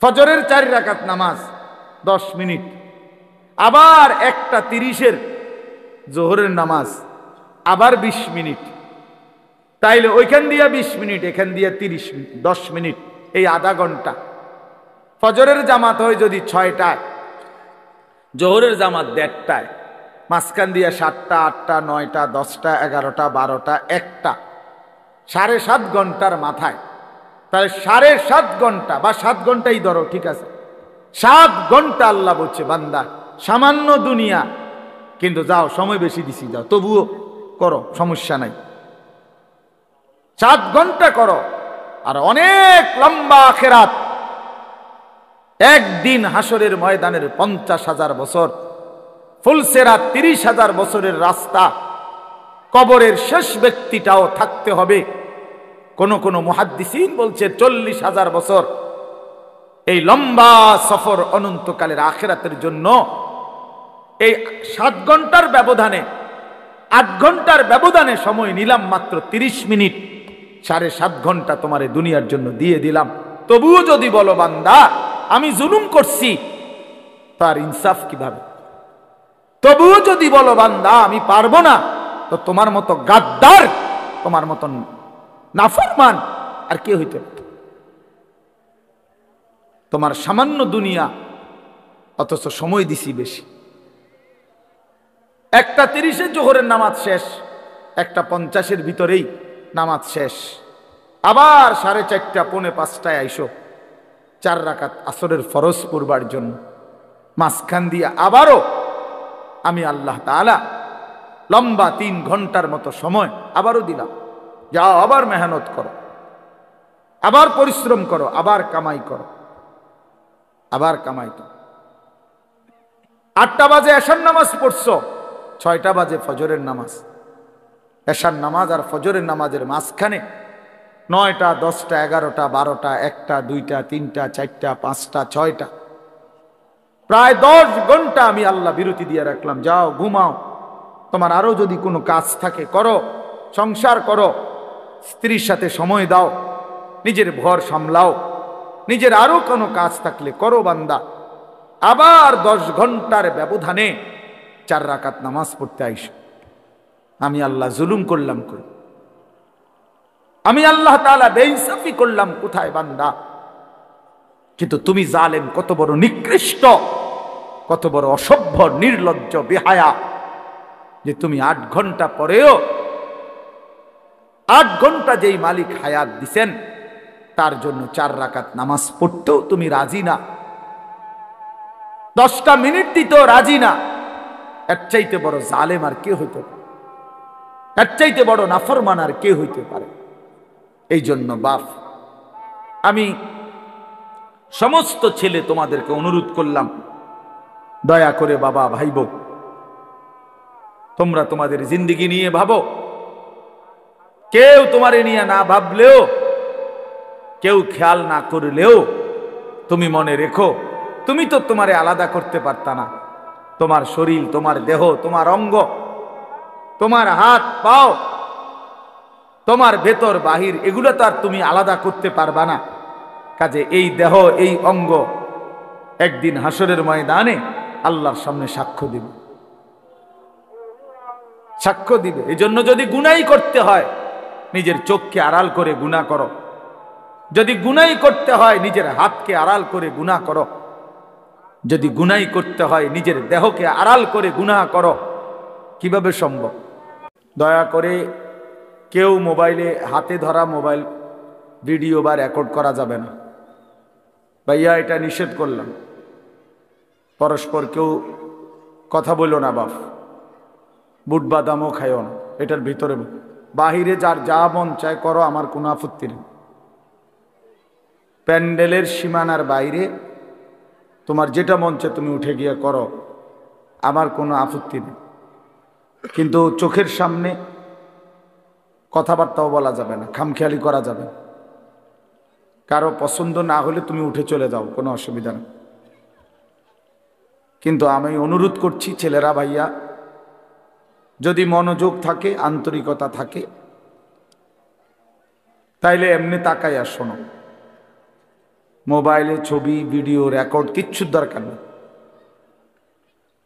ফজরের 4 রাকাত নামাজ 10 মিনিট, আবার 1:30-এর জোহরের নামাজ আবার 20 মিনিট, তাইলে ওইখান দিয়া 20 মিনিট, এখান দিয়া 30 মিনিট, 10 মিনিট, এই আধা ঘন্টা। ফজরের জামাত হয় যদি 6টায়, জোহরের জামাত 1:30টায়, মাঝখান দিয়া 7টা, 8টা, 9টা, 10টা, 11টা, 12টা, 1টা, 7.5 ঘন্টার মাথায়। তাহলে 7.5 ঘন্টা বা 7 ঘন্টাই ধরো, ঠিক আছে, 7 ঘন্টা আল্লাহ বলছে বান্দা সামান্য দুনিয়া, কিন্তু যাও সময় বেশি দিছি, যাও তবুও করো, সমস্যা নাই, 7 ঘন্টা করো। আর অনেক লম্বা আখিরাত, একদিন হাসরের ময়দানের 50,000 বছর, ফুলসেরাত 30,000 বছরের রাস্তা, কবরের শেষ ব্যক্তিটাও থাকতে হবে। কোন কোন মুহাদ্দিসিন বলছে 40,000 বছর। এই লম্বা সফর অনন্তকালের আখিরাতের জন্য এই 7 ঘন্টার ব্যবধানে, 8 ঘন্টার ব্যবধানে সময় নিলাম মাত্র 30 মিনিট, 7.5 ঘন্টা তোমার এই দুনিয়ার জন্য দিয়ে দিলাম। তবুও যদি বলো বান্দা আমি জুলুম করছি, তার ইনসাফ কিভাবে? তবুও যদি বলো বান্দা আমি পারবো না, তো তোমার মতো গাদ্দার, তোমার মতন নাফরমান আর কে হইতে? তোমার সামান্য দুনিয়া, অথচ সময় দিছি বেশি। 1:30-এ জোহরের নামাজ শেষ, 1:50-এর ভিতরেই নামাজ শেষ, আবার 4:30, 4:45টায় আইসো 4 রাকাত আসরের ফরজ পড়বার জন্য। মাঝখান দিয়ে আবারও আমি আল্লাহ তাআলা লম্বা 3 ঘন্টার মতো সময় আবারও দিলাম, যাও আবার মেহনত করো, আবার পরিশ্রম করো, আবার কামাই করো, আবার কামাই করো। 8টা বাজে এশার নামাজ পড়ছো, 6টা বাজে ফজরের নামাজ। এশার নামাজ আর ফজরের নামাজের মাঝখানে 9টা, 10টা, 11টা, 12টা, 1টা, 2টা, 3টা, 4টা, 5টা, 6টা, প্রায় 10 ঘন্টা আমি আল্লাহ বিরতি দিয়ে রাখলাম। যাও ঘুমাও, তোমার আরো যদি কোনো কাজ থাকে করো, সংসার করো, স্ত্রীর সাথে সময় দাও, নিজের ঘর সামলাও, নিজের আরো কোনো কাজ থাকলে করো বান্দা। আবার 10 ঘন্টার ব্যবধানে 4 রাকাত নামাজ পড়তে আইসো। আমি আল্লাহ জুলুম করলাম কই? আমি আল্লাহ তাআলা বেইনসাফি করলাম কোথায় বান্দা? কিন্তু তুমি জালেম, কত বড় নিকৃষ্ট, কত বড় অসভ্য, নির্লজ্জ, বেহায়া, যে তুমি 8 ঘন্টা পরেও, 8 ঘন্টা যেই মালিক হায়াত দিছেন তার জন্য 4 রাকাত নামাজ পড়তেও তুমি রাজি না, 10টা মিনিট দিতেও রাজি না। এর চাইতে বড় জালেম আর কে হইতে পারে? এর চাইতে বড় নাফরমান আর কে হইতে পারে? এই জন্য বাপ, আমি সমস্ত ছেলে তোমাদেরকে অনুরোধ করলাম, দয়া করে বাবা, ভাইবো, তোমরা তোমাদের জিন্দেগি নিয়ে ভাবো। কেউ তোমারে নিয়ে না ভাবলেও, কেউ খেয়াল না করলেও, তুমি মনে রেখো তুমি তো তোমারে আলাদা করতে পারতা না। তোমার শরীর, তোমার দেহ, তোমার অঙ্গ, তোমার হাত পাও, তোমার ভেতর বাহির, এগুলো তো আর তুমি আলাদা করতে পারবা না। কাজে এই দেহ, এই অঙ্গ একদিন হাসরের ময়দানে আল্লাহর সামনে সাক্ষ্য দিবে, সাক্ষ্য দিবে। এই জন্য যদি গুনাই করতে হয় নিজের চোখকে আড়াল করে গুনাহ করো, যদি গুনাই করতে হয় নিজের হাতকে আড়াল করে গুনাহ করো, যদি গুনাই করতে হয় নিজের দেহকে আড়াল করে গুনাহ করো। কিভাবে সম্ভব? দয়া করে কেউ মোবাইলে, হাতে ধরা মোবাইল ভিডিও বা রেকর্ড করা যাবে না ভাইয়া, এটা নিষেধ করলাম। পরস্পর কেউ কথা বললো না বাপ, বুট বাদামও খাইও না এটার ভিতরে। বাহিরে যার যা মন চায় করো, আমার কোনো আপত্তি নেই। প্যান্ডেলের সীমানার বাইরে তোমার যেটা মন চায় তুমি উঠে গিয়ে করো, আমার কোনো আপত্তি নেই। কিন্তু চোখের সামনে কথাবার্তাও বলা যাবে না, খামখেয়ালি করা যাবে না। কারো পছন্দ না হলে তুমি উঠে চলে যাও, কোনো অসুবিধা নেই। কিন্তু আমি অনুরোধ করছি ছেলেরা, ভাইয়া, যদি মনোযোগ থাকে, আন্তরিকতা থাকে, তাইলে এমনি তাকাইয়া শোনো। মোবাইলে ছবি ভিডিও রেকর্ড কিচ্ছুর দরকার নেই,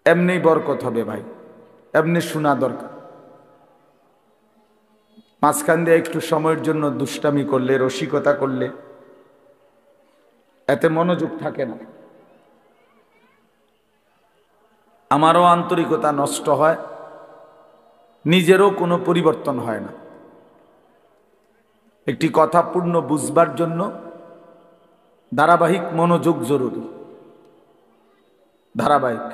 এমনি বরকত হবে ভাই, এমনি শোনা দরকার। মাঝখান দিয়ে একটু সময়ের জন্য দুষ্টামি করলে, রসিকতা করলে এতে মনোযোগ থাকে না, আমারও আন্তরিকতা নষ্ট হয়, নিজেরও কোনো পরিবর্তন হয় না। একটি কথা পূর্ণ বুঝবার জন্য ধারাবাহিক মনোযোগ জরুরি, ধারাবাহিক।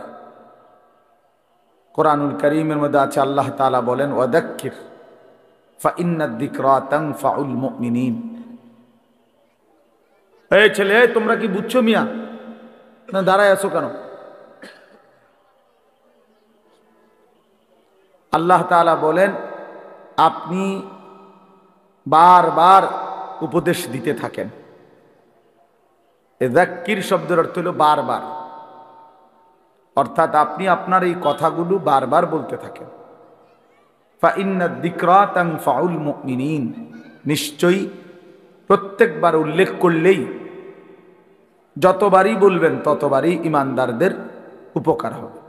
কোরআনুল কারীমের মধ্যে আছে, আল্লাহ তাআলা বলেন, ওয়াদাক্কির ফাইন্নাদ যিকরা তানফাউল মুমিনিন। এই ছেলে, তোমরা কি বুঝছো মিয়া? না দাঁড়ায় আছো কেন? আল্লাহ তাআলা বলেন, আপনি বারবার উপদেশ দিতে থাকেন। যাক্কির শব্দের অর্থ হলো বারবার, অর্থাৎ আপনি আপনার এই কথাগুলো বারবার বলতে থাকেন। ফাইন্নাদ যিকরা তানফাউল মুমিনিন, নিশ্চয়ই প্রত্যেকবার উল্লেখ করলেই, যতবারই বলবেন ততবারই ঈমানদারদের উপকার হবে।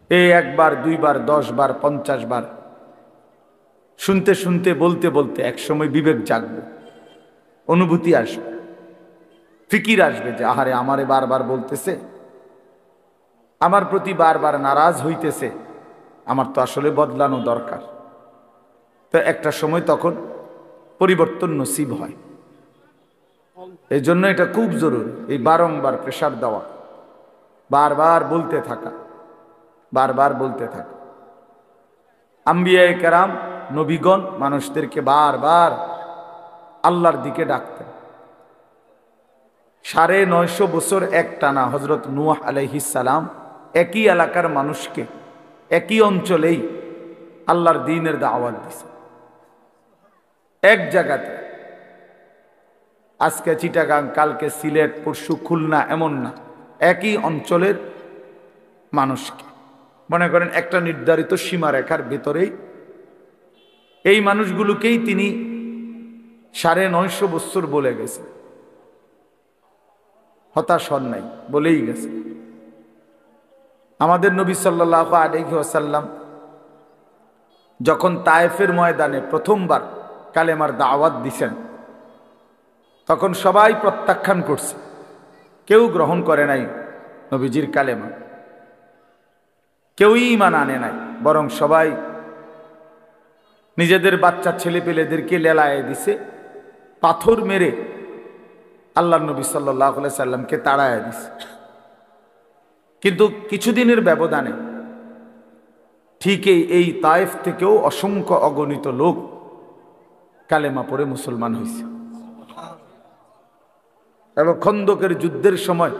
এই একবার, দুইবার, 10 বার, 50 বার শুনতে শুনতে, বলতে বলতে একসময় বিবেক জাগবে, অনুভূতি আসবে, ফিকির আসবে যে আহারে আমারে বারবার বলতেছে, আমার প্রতি বারবার নারাজ হইতেছে, আমার তো আসলে বদলানো দরকার। তো একটা সময় তখন পরিবর্তন নসিব হয়। এই জন্য এটা খুব জরুরি, এই বারংবার প্রেসার দেওয়া, বারবার বলতে থাকা, বারবার বলতে থাকা। আম্বিয়ায়ে কেরাম, নবীগণ মানুষদেরকে বারবার আল্লাহর দিকে ডাকতেন। 950 বছর একটানা হযরত নূহ আলাইহিস সালাম একই এলাকার মানুষকে একই অঞ্চলেই আল্লাহর দ্বীনের দাওয়াত দিয়েছে, এক জায়গাতে। আজকে চিটাগাং, কালকে সিলেট, পরশু খুলনা, এমন না, একই অঞ্চলের মানুষকে, মনে করেন একটা নির্ধারিত সীমারেখার ভেতরেই এই মানুষগুলোকেই তিনি 950 বছর বলে গেছে। হতাশ হন নাই, বলেই গেছে। আমাদের নবী সাল্লাল্লাহু আলাইহি ওয়াসাল্লাম যখন তায়েফের ময়দানে প্রথমবার কালেমার দাওয়াত দিছেন, তখন সবাই প্রত্যাখ্যান করছে, কেউ গ্রহণ করে নাই নবীজির কালেমা, কেউই ঈমান আনে নাই, বরং সবাই নিজেদের বাচ্চা ছেলেপেলেদেরকে লেলায়ে দিছে, পাথর মেরে আল্লাহর নবী সাল্লাল্লাহু আলাইহি সাল্লামকে তাড়ায় দিছে। কিন্তু কিছুদিনের ব্যবধানে ঠিক এই তায়েফ থেকেও অসংখ্য অগণিত লোক কালেমা পড়ে মুসলমান হয়েছে। এবং খন্দকের যুদ্ধের সময়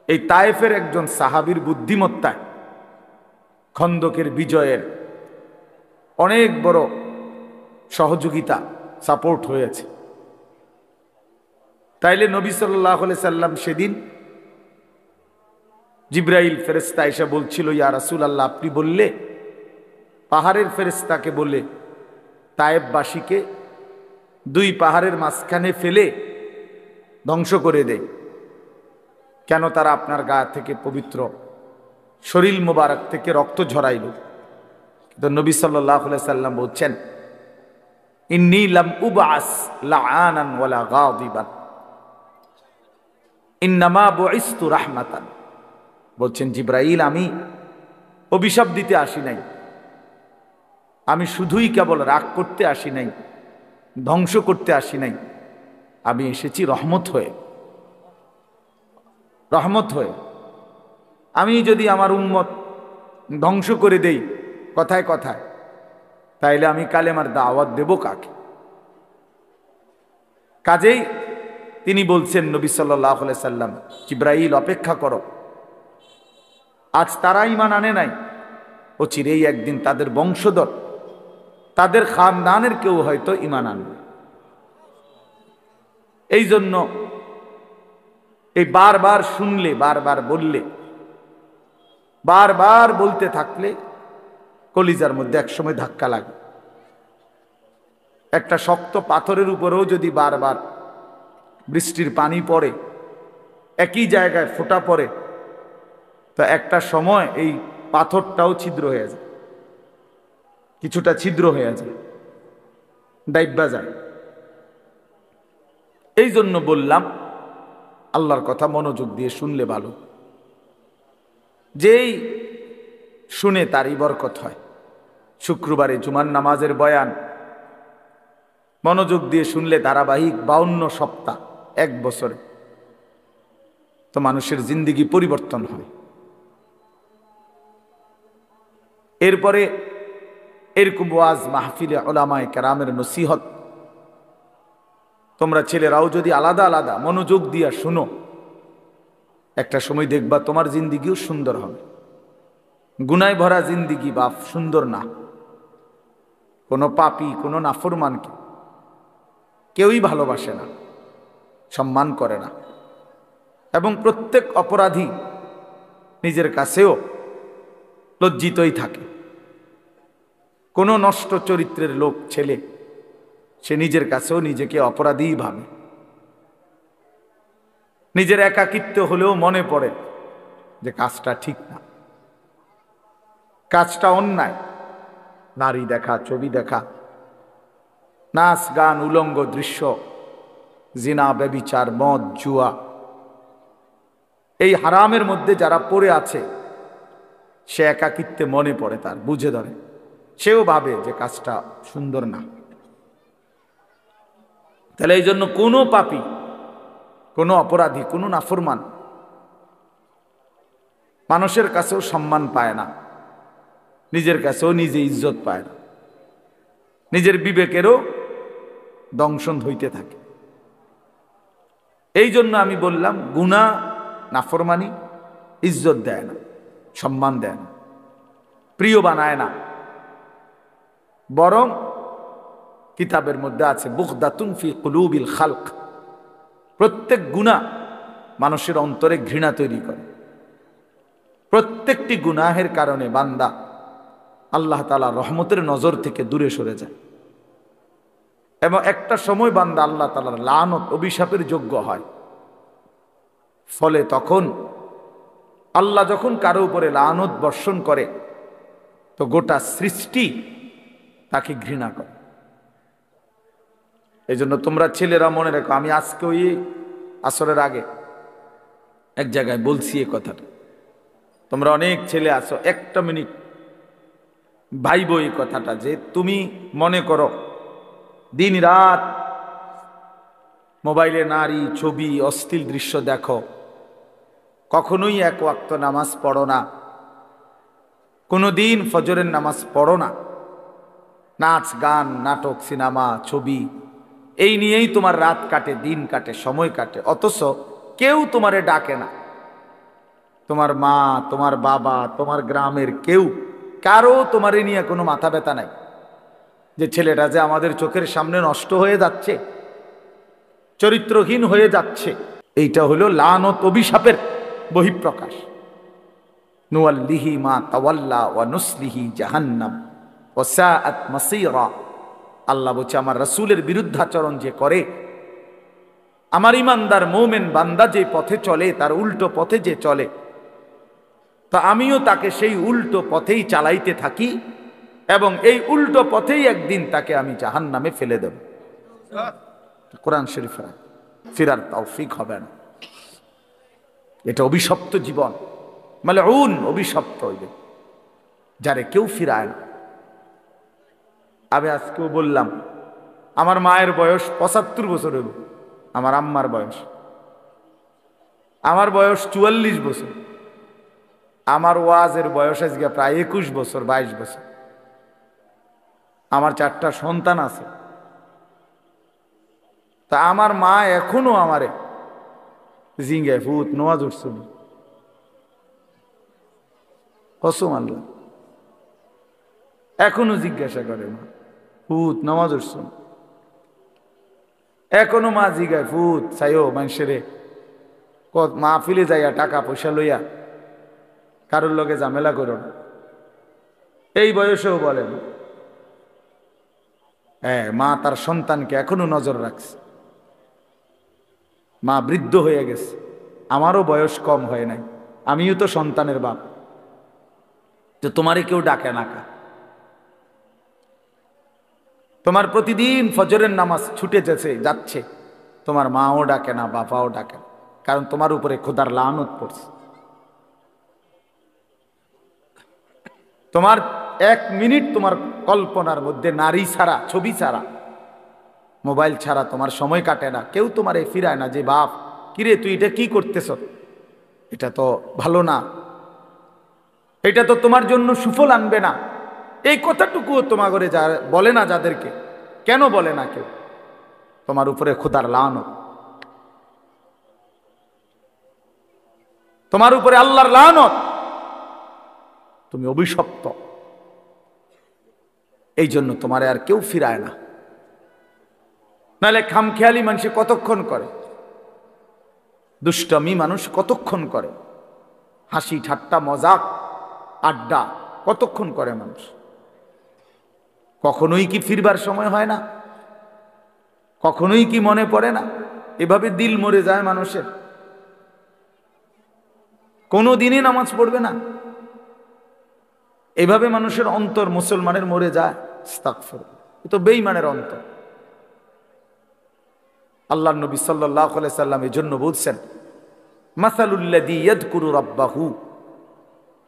এই তায়েফের একজন সাহাবীর বুদ্ধিমত্তায় খন্দকের বিজয়ের অনেক বড় সহযোগিতা, সাপোর্ট হয়েছে। তাইলে নবী সাল্লাল্লাহু আলাইহি সাল্লাম সেদিন জিবরাইল ফেরেশতা এসে বলছিল, ইয়া রাসূলুল্লাহ, আপনি বললে পাহাড়ের ফেরেশতাকে বলে তায়েফবাসীকে 2 পাহাড়ের মাঝখানে ফেলে ধ্বংস করে দেয়, কেন তারা আপনার গা থেকে পবিত্র শরীর মোবারক থেকে রক্ত ঝরাইল? কিন্তু নবী সাল্লাল্লাহু আলাইহি সাল্লাম বলছেন, ইন্নী লাম উবআস লাআনান ওয়ালা গাদিবান, ইন্নামা বুইসতু রাহমাতান। বলছেন জিবরাইল, আমি অভিশাপ দিতে আসি নাই, আমি শুধুই কেবল রাগ করতে আসি নাই, ধ্বংস করতে আসি নাই, আমি এসেছি রহমত হয়ে। রহমত হয়ে আমি যদি আমার উম্মত ধ্বংস করে দেই কথায় কথায়, তাইলে আমি কালেমার দাওয়াত দেব কাকে? কাজেই তিনি বলছেন, নবী সাল্লাল্লাহু আলাইহি সাল্লাম, জিবরাইল অপেক্ষা করো, আজ তারা ঈমান আনে নাই, অচিরেই একদিন তাদের বংশধর, তাদের খানদানের কেউ হয়তো ঈমান আনবে। এই জন্য এই বারবার শুনলে, বারবার বললে, বারবার বলতে থাকলে কলিজার মধ্যে একসময় ধাক্কা লাগে। একটা শক্ত পাথরের উপরেও যদি বারবার বৃষ্টির পানি পড়ে, একই জায়গায় ফোঁটা পড়ে, তো একটা সময় এই পাথরটাও ছিদ্র হয়ে যায়, কিছুটা ছিদ্র হয়ে যায়, ডাইব্বা যায়। এই জন্য বললাম আল্লাহর কথা মনোযোগ দিয়ে শুনলে ভালো, যেই শুনে তারই বরকত হয়। শুক্রবারে জুমার নামাজের বয়ান মনোযোগ দিয়ে শুনলে ধারাবাহিক 52 সপ্তাহ, 1 বছরে, তো মানুষের জিন্দেগি পরিবর্তন হয়। এরপরে এরকম ওয়াজ মাহফিলে উলামায়ে কেরামের নসিহত তোমরা ছেলেরাও যদি আলাদা আলাদা মনোযোগ দিয়া শুনো, একটা সময় দেখবা তোমার জিন্দিগিও সুন্দর হবে। গুনায় ভরা জিন্দিগি বাপ সুন্দর না। কোনো পাপী, কোনো নাফরমানকে কেউই ভালোবাসে না, সম্মান করে না, এবং প্রত্যেক অপরাধী নিজের কাছেও লজ্জিতই থাকে। কোনো নষ্ট চরিত্রের লোক ছেলে সে নিজের কাছেও নিজেকে অপরাধীই ভাবে। নিজের একাকিত্ব হলেও মনে পড়ে যে কাজটা ঠিক না, কাজটা অন্যায়। নারী দেখা, ছবি দেখা, নাচ গান, উলঙ্গ দৃশ্য, জিনা, ব্যভিচার, মদ, জুয়া, এই হারামের মধ্যে যারা পড়ে আছে সে একাকিত্বে মনে পড়ে, তার বুঝে ধরে, সেও ভাবে যে কাজটা সুন্দর না। তাহলে এই জন্য কোনো পাপী, কোনো অপরাধী, কোনো নাফরমান মানুষের কাছেও সম্মান পায় না, নিজের কাছেও নিজে ইজ্জত পায় না, নিজের বিবেকেরও দংশন হইতে থাকে। এই জন্য আমি বললাম গুনাহ, নাফরমানি ইজ্জত দেয় না, সম্মান দেয় না, প্রিয় বানায় না, বরং কিতাবের মধ্যে আছে বুগদাতুন ফি কুলুবিল খালক, প্রত্যেক গুনাহ মানুষের অন্তরে ঘৃণা তৈরি করে। প্রত্যেকটি গুনাহের কারণে বান্দা আল্লাহ তাআলা রহমতের নজর থেকে দূরে সরে যায়, এবং একটা সময় বান্দা আল্লাহ তাআলার লানত, অভিশাপের যোগ্য হয়। ফলে তখন আল্লাহ যখন কারো উপরে লানত বর্ষণ করে তো গোটা সৃষ্টি তাকে ঘৃণা করে। এই জন্য তোমরা ছেলেরা মনে রেখো, আমি আজকে ওই আসরের আগে এক জায়গায় বলছি এই কথাটা, তোমরা অনেক ছেলে আছো, একটা মিনিট ভাইব এই কথাটা, যে তুমি মনে করো দিন রাত মোবাইলে নারী, ছবি, অশ্লীল দৃশ্য দেখো, কখনোই এক ওয়াক্ত নামাজ পড়ো না, কোনোদিন ফজরের নামাজ পড়ো না, নাচ গান, নাটক, সিনেমা, ছবি, এই নিয়েই তোমার রাত কাটে, দিন কাটে, সময় কাটে, অথচ কেউ তোমারে ডাকে না। তোমার মা, তোমার বাবা, তোমার গ্রামের কেউ, কারো তোমারে নিয়ে কোনো মাথা ব্যথা নাই যে ছেলেটা যে আমাদের চোখের সামনে নষ্ট হয়ে যাচ্ছে, চরিত্রহীন হয়ে যাচ্ছে। এইটা হলো লানত, অভিশাপের বহিঃপ্রকাশ। নুয়াল্লিহি মা তাওয়াল্লা ওয়া নুসলিহি জাহান্নাম ওয়া সাআত মাসীরা। আল্লাহ বলছে আমার রাসূলের বিরুদ্ধাচরণ যে করে, আমার ইমানদার মুমিন বান্দা যে পথে চলে, তার উল্টো পথে যে চলে, তা আমিও তাকে সেই উল্টো পথেই চালাইতে থাকি, এবং এই উল্টো পথেই একদিন তাকে আমি জাহান্নামে ফেলে দেব। কোরআন শরীফে ফিরার তৌফিক হবে না। এটা অভিশপ্ত জীবন, মালউন, অভিশপ্ত হইবে যারে কেউ ফিরায় না। আমি আজকেও বললাম আমার মায়ের বয়স 75 বছর হইব, আমার আম্মার বয়স, আমার বয়স 44 বছর, আমার ওয়াজের বয়স আজকে প্রায় 21 বছর, 22 বছর। আমার 4টা সন্তান আছে, তা আমার মা এখনো আমারে জিঙ্গায়, ফুত নামাজ উঠছুন, কসম আল্লাহ, এখনো জিজ্ঞাসা করে মা, ফুত নামাজ উঠছুন। এখনো মা জিগায়, ফুত চাইও মানুষেরে মাহফিলে যাইয়া টাকা পয়সা লইয়া কারোর লগে ঝামেলা করো না। এই বয়সেও বলেন হ্যাঁ, মা তার সন্তানকে এখনো নজর রাখছে। মা বৃদ্ধ হয়ে গেছে, আমারও বয়স কম হয় নাই, আমিও তো সন্তানের বাপ, তো তোমারে কেউ ডাকে না কা? তোমার প্রতিদিন ফজরের নামাজ ছুটে যাচ্ছে, তোমার মাও ডাকে না, বাবাও ডাকে না, কারণ তোমার উপরে খোদার লানত পড়ছে। তোমার 1 মিনিট তোমার কল্পনার মধ্যে নারী ছাড়া, ছবি ছাড়া, মোবাইল ছাড়া তোমার সময় কাটে না। কেউ তোমার ফিরায় না যে বাপ কিরে তুই এটা কি করতেছ, এটা তো ভালো না, এটা তো তোমার জন্য সুফল আনবে না। এই কথাটুকুও তোমার ঘরে যা বলে না, যাদেরকে কেন বলে না কেউ? তোমার উপরে খোদার লানত, তোমার উপরে আল্লাহর লানত, তুমি অভিশপ্ত। এই জন্য তোমার আর কেউ ফিরায় না। নাহলে খামখেয়ালি মানুষ কতক্ষণ করে, দুষ্টমি মানুষ কতক্ষণ করে, হাসি ঠাট্টা মজাক আড্ডা কতক্ষণ করে মানুষ? কখনোই কি ফিরবার সময় হয় না? কখনোই কি মনে পড়ে না? এভাবে দিল মরে যায় মানুষের, কোনো দিনই নামাজ পড়বে না, এভাবে মানুষের অন্তর মুসলমানের মরে যায়। আস্তাগফিরুল্লাহ, এ তো বেঈমানের অন্তর। আল্লাহর নবী সাল্লাল্লাহু আলাইহি সাল্লাম এর জন্য বলছেন, মাসালুল্লাযী ইয়াযকুরু রাব্বাহু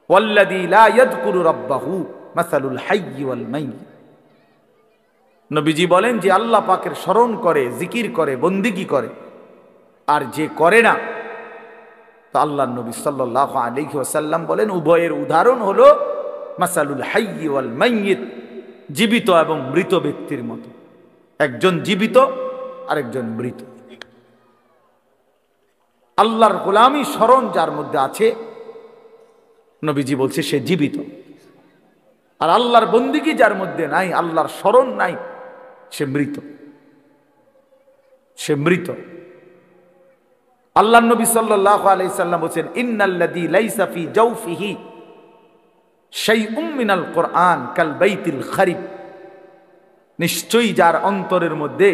ওয়াল্লাযী লা ইয়াযকুরু রাব্বাহু মাসালুল হাইয়্যি ওয়াল মাইয়্যিত। নবীজি বলেন যে আল্লাহ পাকের স্মরণ করে, জিকির করে, বন্দিগি করে, আর যে করে না, তো আল্লাহর নবী সাল্লাল্লাহু আলাইহি ওয়াসাল্লাম বলেন উভয়ের উদাহরণ হলো মাসালুল হাইয়্যি ওয়াল মাইয়্যিত, জীবিত এবং মৃত ব্যক্তির মতো। একজন জীবিত, আরেকজন মৃত। আল্লাহর গোলামি স্মরণ যার মধ্যে আছে, নবীজি বলছে সে জীবিত। আর আল্লাহর বন্দিগি যার মধ্যে নাই, আল্লাহর স্মরণ নাই, সে মৃত, সে মৃত। আল্লাহর নবী সাল্লাল্লাহু আলাইহি সাল্লাম বলেন, ইন্নাল্লাযী লাইসা ফি জাওফিহি শাইউম মিনাল কুরআন কাল বাইতিল খারিব। নিশ্চয়ই যার অন্তরের মধ্যে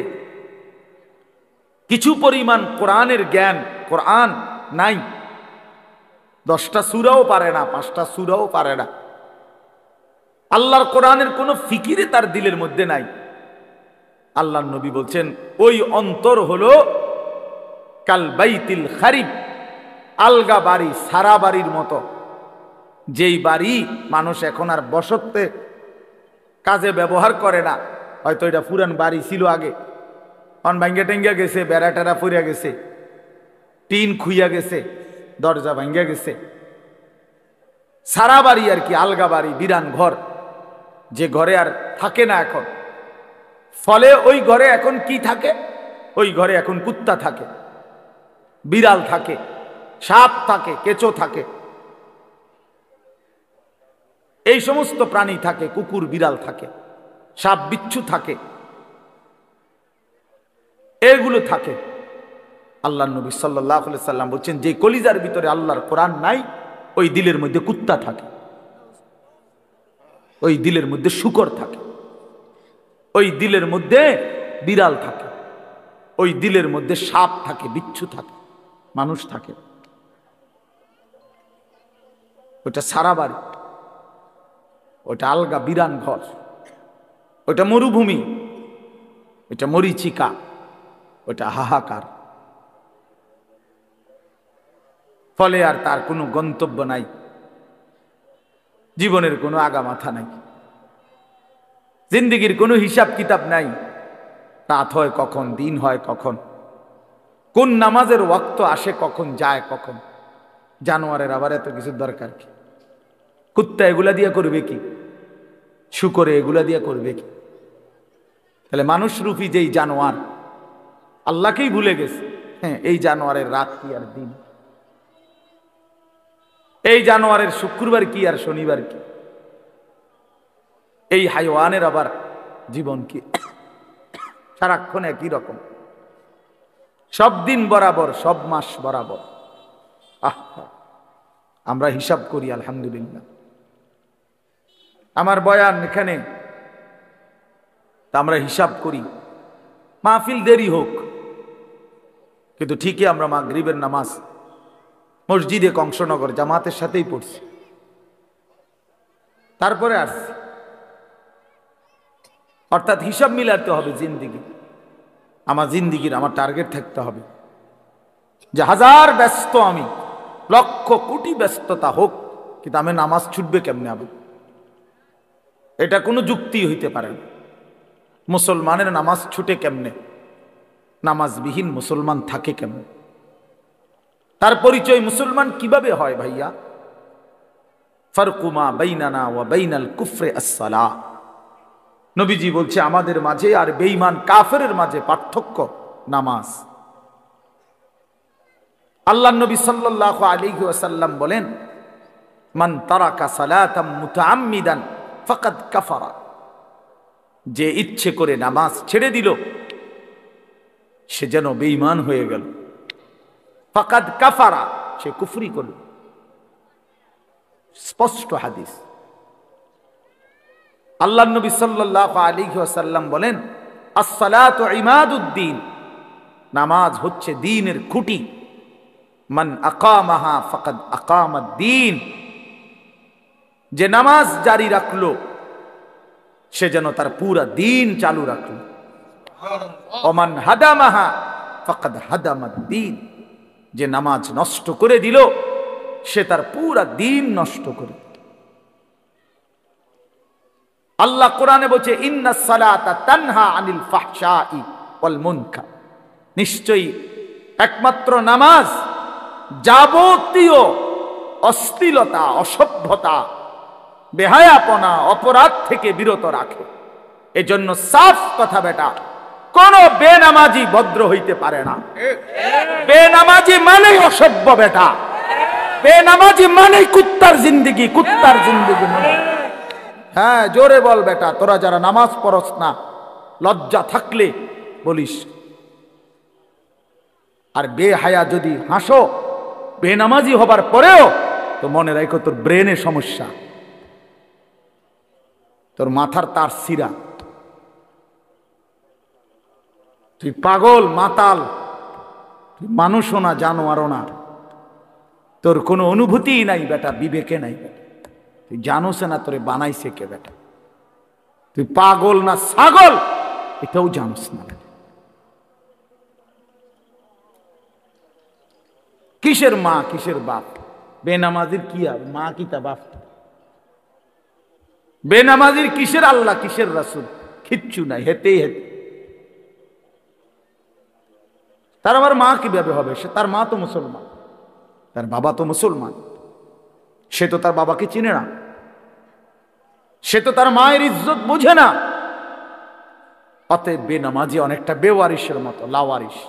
কিছু পরিমাণ কোরআনের জ্ঞান, কোরআন নাই, 10টা সূরাও পারে না, 5টা সূরাও পারে না, আল্লাহর কোরআনের কোনো ফিকিরে তার দিলের মধ্যে নাই, আল্লাহর নবী বলছেন ওই অন্তর হলো কাল বাইতিল খারিব, আলগা বাড়ি, সারা বাড়ির মতো। যেই বাড়ি মানুষ এখন আর বসতে কাজে ব্যবহার করে না, হয়তো এটা পুরান বাড়ি ছিল আগে, অন ভাঙ্গা টেঙ্গা গেছে, বেড়া টেরা ফুরিয়া গেছে, টিন খুইয়া গেছে, দরজা ভাঙ্গা গেছে, সারা বাড়ি আর কি, আলগা বাড়ি, বিরান ঘর, যে ঘরে আর থাকে না এখন। ফলে ওই ঘরে এখন কি থাকে? ওই ঘরে এখন কুত্তা থাকে, বিড়াল থাকে, সাপ থাকে, কেঁচো থাকে, এই সমস্ত প্রাণী থাকে, কুকুর বিড়াল থাকে, সাপ বিচ্ছু থাকে, এগুলো থাকে। আল্লাহর নবী সাল্লাল্লাহু আলাইহি সাল্লাম বলছেন যে কলিজার ভিতরে আল্লাহর কোরআন নাই, ওই দিলের মধ্যে কুত্তা থাকে, ওই দিলের মধ্যে শূকর থাকে, ওই দিলের মধ্যে বিড়াল থাকে, ওই দিলের মধ্যে সাপ থাকে, বিচ্ছু থাকে, মানুষ থাকে। ওটা সারা বাড়ি, ওটা আলগা বিরান ঘর, ওটা মরুভূমি, ওটা মরিচিকা, ওটা হাহাকার। ফলে আর তার কোনো গন্তব্য নাই, জীবনের কোনো আগামাথা নাই, জিন্দেগির কোনো হিসাব কিতাব নাই। রাত হয় কখন, দিন হয় কখন, কোন নামাজের ওয়াক্ত আসে কখন, যায় কখন। জানোয়ারের আবার এত কিছুর দরকার কি? কুত্তা এগুলা দিয়ে করবে কি? শুকরে এগুলা দিয়ে করবে কি? তাহলে মানুষ রূপী যেই জানোয়ার আল্লাহকেই ভুলে গেছে, হ্যাঁ, এই জানোয়ারের রাত কি আর দিন, এই জানোয়ারের শুক্রবার কি আর শনিবার কি, এই হাইওয়ানের আবার জীবন কি? সারাক্ষণ একই রকম, সব দিন বরাবর, সব মাস বরাবর। আমরা হিসাব করি আলহামদুলিল্লাহ। আমার বয়ান এখানে, তা আমরা হিসাব করি, মাহফিল দেরি হোক, কিন্তু ঠিকই আমরা মাগরিবের নামাজ মসজিদে কংসনগর জামাতের সাথেই পড়ছি, তারপরে আসছি। অর্থাৎ হিসাব মিলাতে হবে জিন্দিগি, আমার জিন্দিগির আমার টার্গেট থাকতে হবে যে হাজার ব্যস্ত আমি, লক্ষ কোটি ব্যস্ততা হোক, কিন্তু আমি নামাজ ছুটবে কেমনে? আমি এটা কোনো যুক্তি হইতে পারে না। মুসলমানের নামাজ ছুটে কেমনে? নামাজবিহীন মুসলমান থাকে কেমনে? তার পরিচয় মুসলমান কিভাবে হয় ভাইয়া? ফারকুমা বাইনানা ওয়া বাইনাল কুফরে আসসালাহ। নবীজি বলছে আমাদের মাঝে আর বেঈমান কাফেরের মাঝে পার্থক্য নামাজ। আল্লাহ নবী সাল্লাল্লাহু আলাইহি ওয়াসাল্লাম বলেন, মান তারাকা সালাতাম মুতাআম্মিদান ফাকাদ কাফারা। যে ইচ্ছে করে নামাজ ছেড়ে দিল সে যেন বেঈমান হয়ে গেল। ফাকাদ কাফারা, সে কুফরি করল। স্পষ্ট হাদিস। আল্লাহ নবী সাল্লাল্লাহু আলাইহি ওয়াসাল্লাম বলেন, আস-সালাতু ইমাদুদ্দিন, নামাজ হচ্ছে দ্বীনের খুঁটি। মান আকামাহা ফাকাদ আকামাদ-দ্বীন, যে নামাজ জারি রাখলো সে যেন তার পুরা দ্বীন চালু রাখলো। ওমান হাদামাহা ফাকাদ হাদামাদ-দ্বীন, যে নামাজ নষ্ট করে দিল সে তার পুরা দ্বীন নষ্ট করে। আল্লাহ কোরআনে বলছে, ইন্নাস সালাতা তানহা আনিল ফাহশাই ওয়াল মুনকার, নিশ্চয়ই একমাত্র নামাজ যাবতীয় অশ্লীলতা, অসভ্যতা, বেহায়াপনা, অপরাধ থেকে বিরত রাখে। এজন্য সাফ কথা বেটা, কোন বেনামাজি ভদ্র হইতে পারে না। বেনামাজি মানেই অসভ্য বেটা, বেনামাজি মানেই কুত্তার জিন্দেগি, কুত্তার জিন্দেগি মানে। হ্যাঁ, জোরে বল বেটা, তোরা যারা নামাজ পড়স না লজ্জা থাকলে বলিস। আর বেহায়া যদি হাসো বেনামাজি হবার পরেও, তো মনে রাখো তোর ব্রেনে সমস্যা, তোর মাথার তার সিরা, তুই পাগল মাতাল, তুই মানুষও না জানোয়ারও না, তোর কোনো অনুভূতি নাই বেটা, বিবেকে নাই বেটা, তুই জানোস না তোরে বানাইছে কে বেটা, তুই পাগল না ছাগল এটাও জানোস না। কিসের মা কিসের বাপ? বেনামাজির কি আর মা কি তা বাপ? বেনামাজির কিসের আল্লাহ কিসের রাসূল? কিচ্ছু নাই, হেতেই হেতে। তার আবার মা কিভাবে হবে? সে তার মা তো মুসলমান, তার বাবা তো মুসলমান, সে তো তার বাবাকে চিনে না, সে তো তার মায়ের ইজ্জত বোঝে না। অতএব বেনামাজি অনেকটা বেওয়ারিশের মতো, লাওয়ারিশ।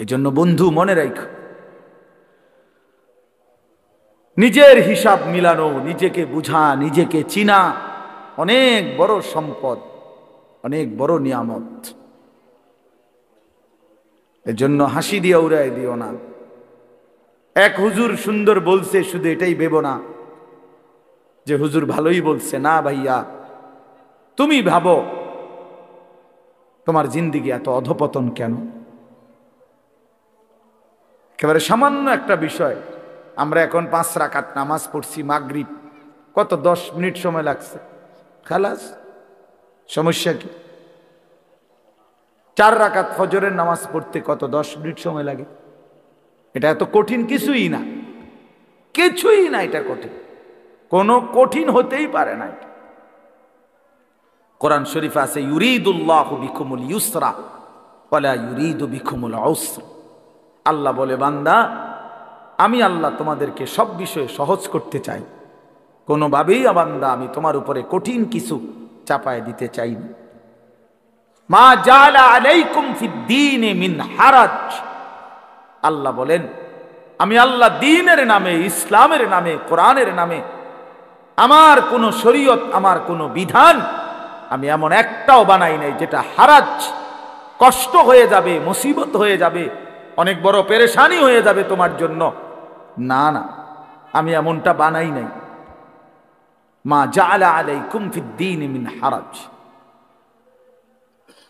এই জন্য বন্ধু মনে রাখ, নিজের হিসাব মিলানো, নিজেকে বুঝা, নিজেকে চিনা অনেক বড় সম্পদ, অনেক বড় নিয়ামত। এজন্য হাসি দিয়ে উড়াই দিও না। এক হুজুর সুন্দর বলছে, শুধু এটাই ভেবো না যে হুজুর ভালোই বলছে। না ভাইয়া, তুমি ভাবো তোমার জিন্দেগি এত অধপতন কেন? একেবারে সামান্য একটা বিষয়। আমরা এখন 5 রাকাত নামাজ পড়ছি মাগরিব, কত 10 মিনিট সময় লাগছে, খালাস। সমস্যা কি? 4 রাকাত ফজরের নামাজ পড়তে কত 10 মিনিট সময় লাগে। এটা এত কঠিন কিছুই না, কিছুই না, এটা কঠিন, কোনো কঠিন হতেই পারে না। কোরআন শরীফ আছে, ইউরিদুল্লাহু বিকুমুল ইউসরা ওয়ালা ইউরিদু বিকুমুল উসরা। আল্লাহ বলে, বান্দা আমি আল্লাহ তোমাদেরকে সব বিষয়ে সহজ করতে চাই, কোনোভাবেই বান্দা আমি তোমার উপরে কঠিন কিছু চাপায় দিতে চাই না। মা জাআলা আলাইকুম ফিদ-দীনি মিন হারাজ। আল্লাহ বলেন, আমি আল্লাহ দ্বীনের নামে, ইসলামের নামে, কোরআনের নামে আমার কোন শরীয়ত, আমার কোন বিধান আমি এমন একটাও বানাই নাই যেটা হারাজ, কষ্ট হয়ে যাবে, মুসিবত হয়ে যাবে, অনেক বড় পেরেশানি হয়ে যাবে তোমার জন্য। না না, আমি এমনটা বানাই নাই। মা জাআলা আলাইকুম ফিদ-দীনি মিন হারাজ।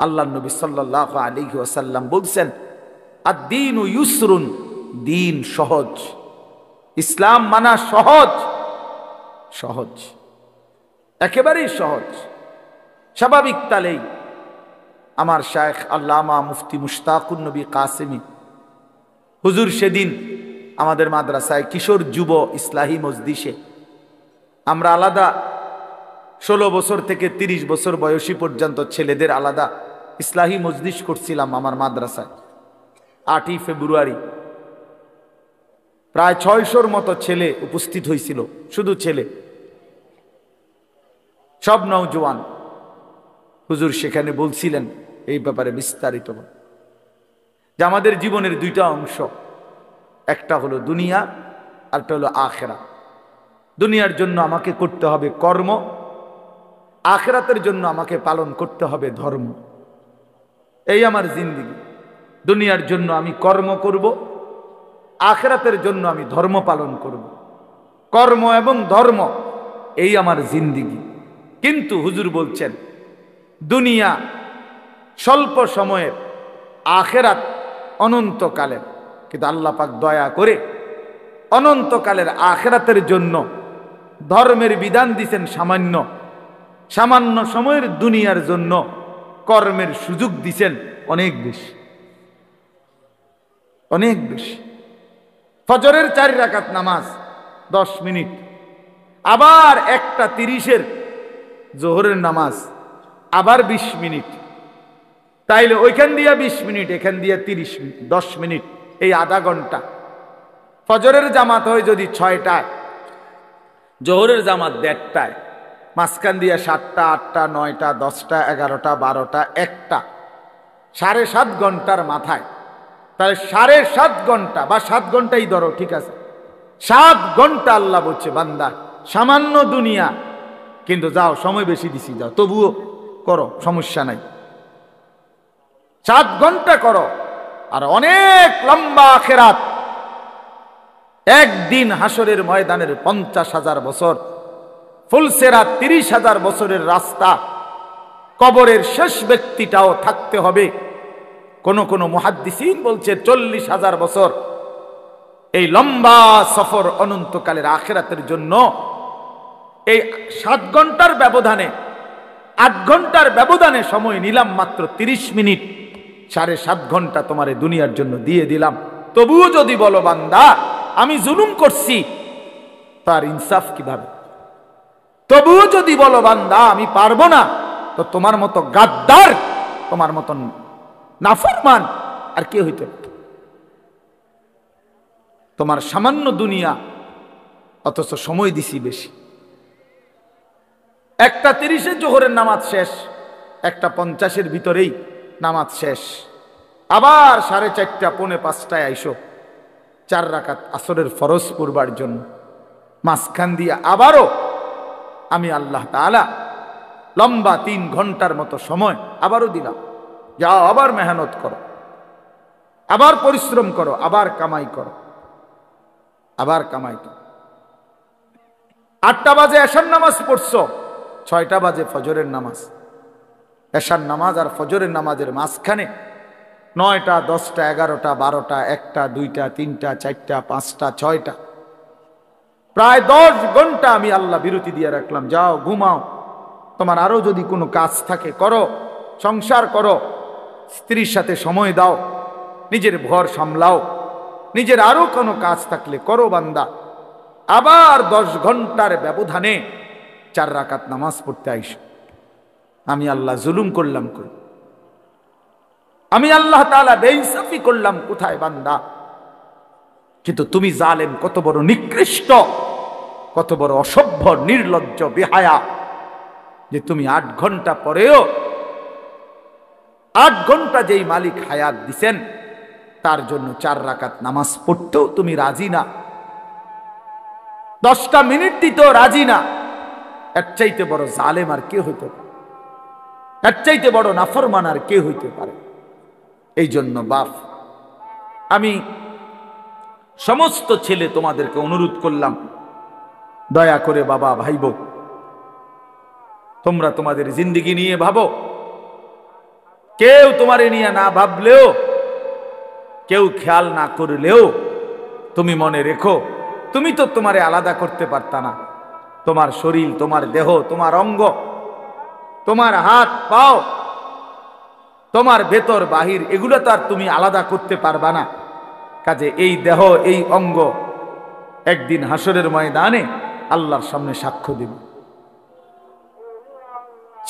আল্লাহ নবী সাল্লাল্লাহু আলাইহি ওয়াসাল্লাম বলছেন, আদ-দীনু ইউসরুন, দিন সহজ, ইসলাম মানা সহজ, সহজ, একেবারেই সহজ। স্বাভাবিক তালেই আমার শায়েখ আল্লামা মুফতি মুশতাকুন নবী কাসেমি হুজুর সেদিন আমাদের মাদ্রাসায় কিশোর যুব ইসলাহি মজলিসে, আমরা আলাদা 16 বছর থেকে 30 বছর বয়সী পর্যন্ত ছেলেদের আলাদা ইসলাহি মজলিস করছিলাম আমার মাদ্রাসায়। 8ই ফেব্রুয়ারি প্রায় 600-র মতো ছেলে উপস্থিত হয়েছিল, শুধু ছেলে, সব নওজোয়ান। হুজুর সেখানে বলছিলেন এই ব্যাপারে বিস্তারিত যে আমাদের জীবনের দুইটা অংশ, একটা হলো দুনিয়া, আরেকটা হলো আখেরা। দুনিয়ার জন্য আমাকে করতে হবে কর্ম, আখেরাতের জন্য আমাকে পালন করতে হবে ধর্ম। এই আমার জিন্দেগি। দুনিয়ার জন্য আমি কর্ম করব, আখেরাতের জন্য আমি ধর্ম পালন করব। কর্ম এবং ধর্ম, এই আমার জিন্দেগি। কিন্তু হুজুর বলছেন দুনিয়া স্বল্প সময়ের, আখেরাত অনন্তকালের। কিন্তু আল্লাহ পাক দয়া করে অনন্তকালের আখেরাতের জন্য ধর্মের বিধান দিয়েছেন সামান্য, সামান্য সময়ের দুনিয়ার জন্য কর্মের সুযোগ দিছেন অনেক বেশি, অনেক বেশি। ফজরের 4 রাকাত নামাজ 10 মিনিট, আবার 1:30-এর জোহরের নামাজ আবার 20 মিনিট, তাইলে ওইখান দিয়ে 20 মিনিট, এখান দিয়ে 30 মিনিট, 10 মিনিট, এই আধা ঘন্টা। ফজরের জামাত হয় যদি 6টায়, জোহরের জামাত 1:30টায়, মাঝখান দিয়ে 7টা, 8টা, 9টা, 10টা, 11টা, 12টা, 1টা, 7.5 ঘন্টার মাথায়। তাহলে 7.5 ঘন্টা বা 7 ঘন্টাই ধরো, ঠিক আছে, 7 ঘন্টা আল্লাহ বলছে বান্দা সামান্য দুনিয়া, কিন্তু যাও সময় বেশি দিছি, যাও তবুও করো, সমস্যা নাই, 7 ঘন্টা করো। আর অনেক লম্বা আখিরাত, একদিন হাসরের ময়দানের 50,000 বছর, ফুলসেরা 30,000 বছরের রাস্তা, কবরের শেষ ব্যক্তিটাও থাকতে হবে। কোন কোন মুহাদ্দিসিন বলছে 40,000 বছর। এই লম্বা সফর অনন্তকালের আখিরাতের জন্য এই 7 ঘন্টার ব্যবধানে, 8 ঘন্টার ব্যবধানে সময় নিলাম মাত্র 30 মিনিট, 7.5 ঘন্টা তোমারে দুনিয়ার জন্য দিয়ে দিলাম। তবুও যদি বলো বান্দা আমি জুলুম করছি, তার ইনসাফ কিভাবে? তবুও যদি বলো বান্দা আমি পারবো না, তো তোমার মতো গাদ্দার, তোমার মতন নাফরমান আর কে হইতে? তোমার সামান্য দুনিয়া, অথচ সময় দিছি বেশি। 1:30-এ জোহরের নামাজ শেষ, 1:50-এর ভিতরেই নামাজ শেষ। আবার 4:30টা, 4:45টায় আইসো 4 রাকাত আসরের ফরজ পড়বার জন্য। মাঝখান দিয়ে আবারও আমি আল্লাহ তাআলা লম্বা 3 ঘন্টার মতো সময় আবারও দিলাম, যাও আবার মেহনত করো, আবার পরিশ্রম করো, আবার কামাই করো, আবার কামাই করো। 8টা বাজে এশার নামাজ পড়ছো, 6টা বাজে ফজরের নামাজ। এশার নামাজ আর ফজরের নামাজের মাঝখানে 9টা, 10টা, 11টা, 12টা, 1টা, 2টা, 3টা, 4টা, 5টা, 6টা, প্রায় 10 ঘন্টা আমি আল্লাহ বিরতি দিয়ে রাখলাম। যাও ঘুমাও, তোমার আরো যদি কোনো কাজ থাকে করো, সংসার করো, স্ত্রীর সাথে সময় দাও, নিজের ঘর সামলাও, নিজের আরো কোনো কাজ থাকলে করো বান্দা। আবার 10 ঘন্টার ব্যবধানে 4 রাকাত নামাজ পড়তে আইসো। আমি আল্লাহ জুলুম করলাম কই? আমি আল্লাহ তাআলা বেইনসাফি করলাম কোথায় বান্দা? কিন্তু তুমি জালেম, কত বড় নিকৃষ্ট, কত বড় অসভ্য, নির্লজ্জ, বেহায়া, যে তুমি 8 ঘন্টা পরেও, 8 ঘন্টা যেই মালিক হায়াত দিছেন তার জন্য 4 রাকাত নামাজ পড়তেও তুমি রাজি না, 10টা মিনিট দিতেও রাজি না। এর চাইতে বড় জালেম আর কে হইতে পারে? এর চাইতে বড় নাফরমান আর কে হইতে পারে? এই জন্য বাপ, আমি সমস্ত ছেলে তোমাদেরকে অনুরোধ করলাম, দয়া করে বাবা, ভাইবো, তোমরা তোমাদের জিন্দেগি নিয়ে ভাবো, কেউ তোমারে নিয়ে না ভাবলেও, কেউ খেয়াল না করলেও তুমি মনে রেখো, তুমি তো তোমারে আলাদা করতে পারতা না। তোমার শরীর, তোমার দেহ, তোমার অঙ্গ, তোমার হাত পাও, তোমার ভেতর বাহির, এগুলো তো আর তুমি আলাদা করতে পারবা না। কাজে এই দেহ, এই অঙ্গ একদিন হাসরের ময়দানে আল্লাহর সামনে সাক্ষ্য দিবে,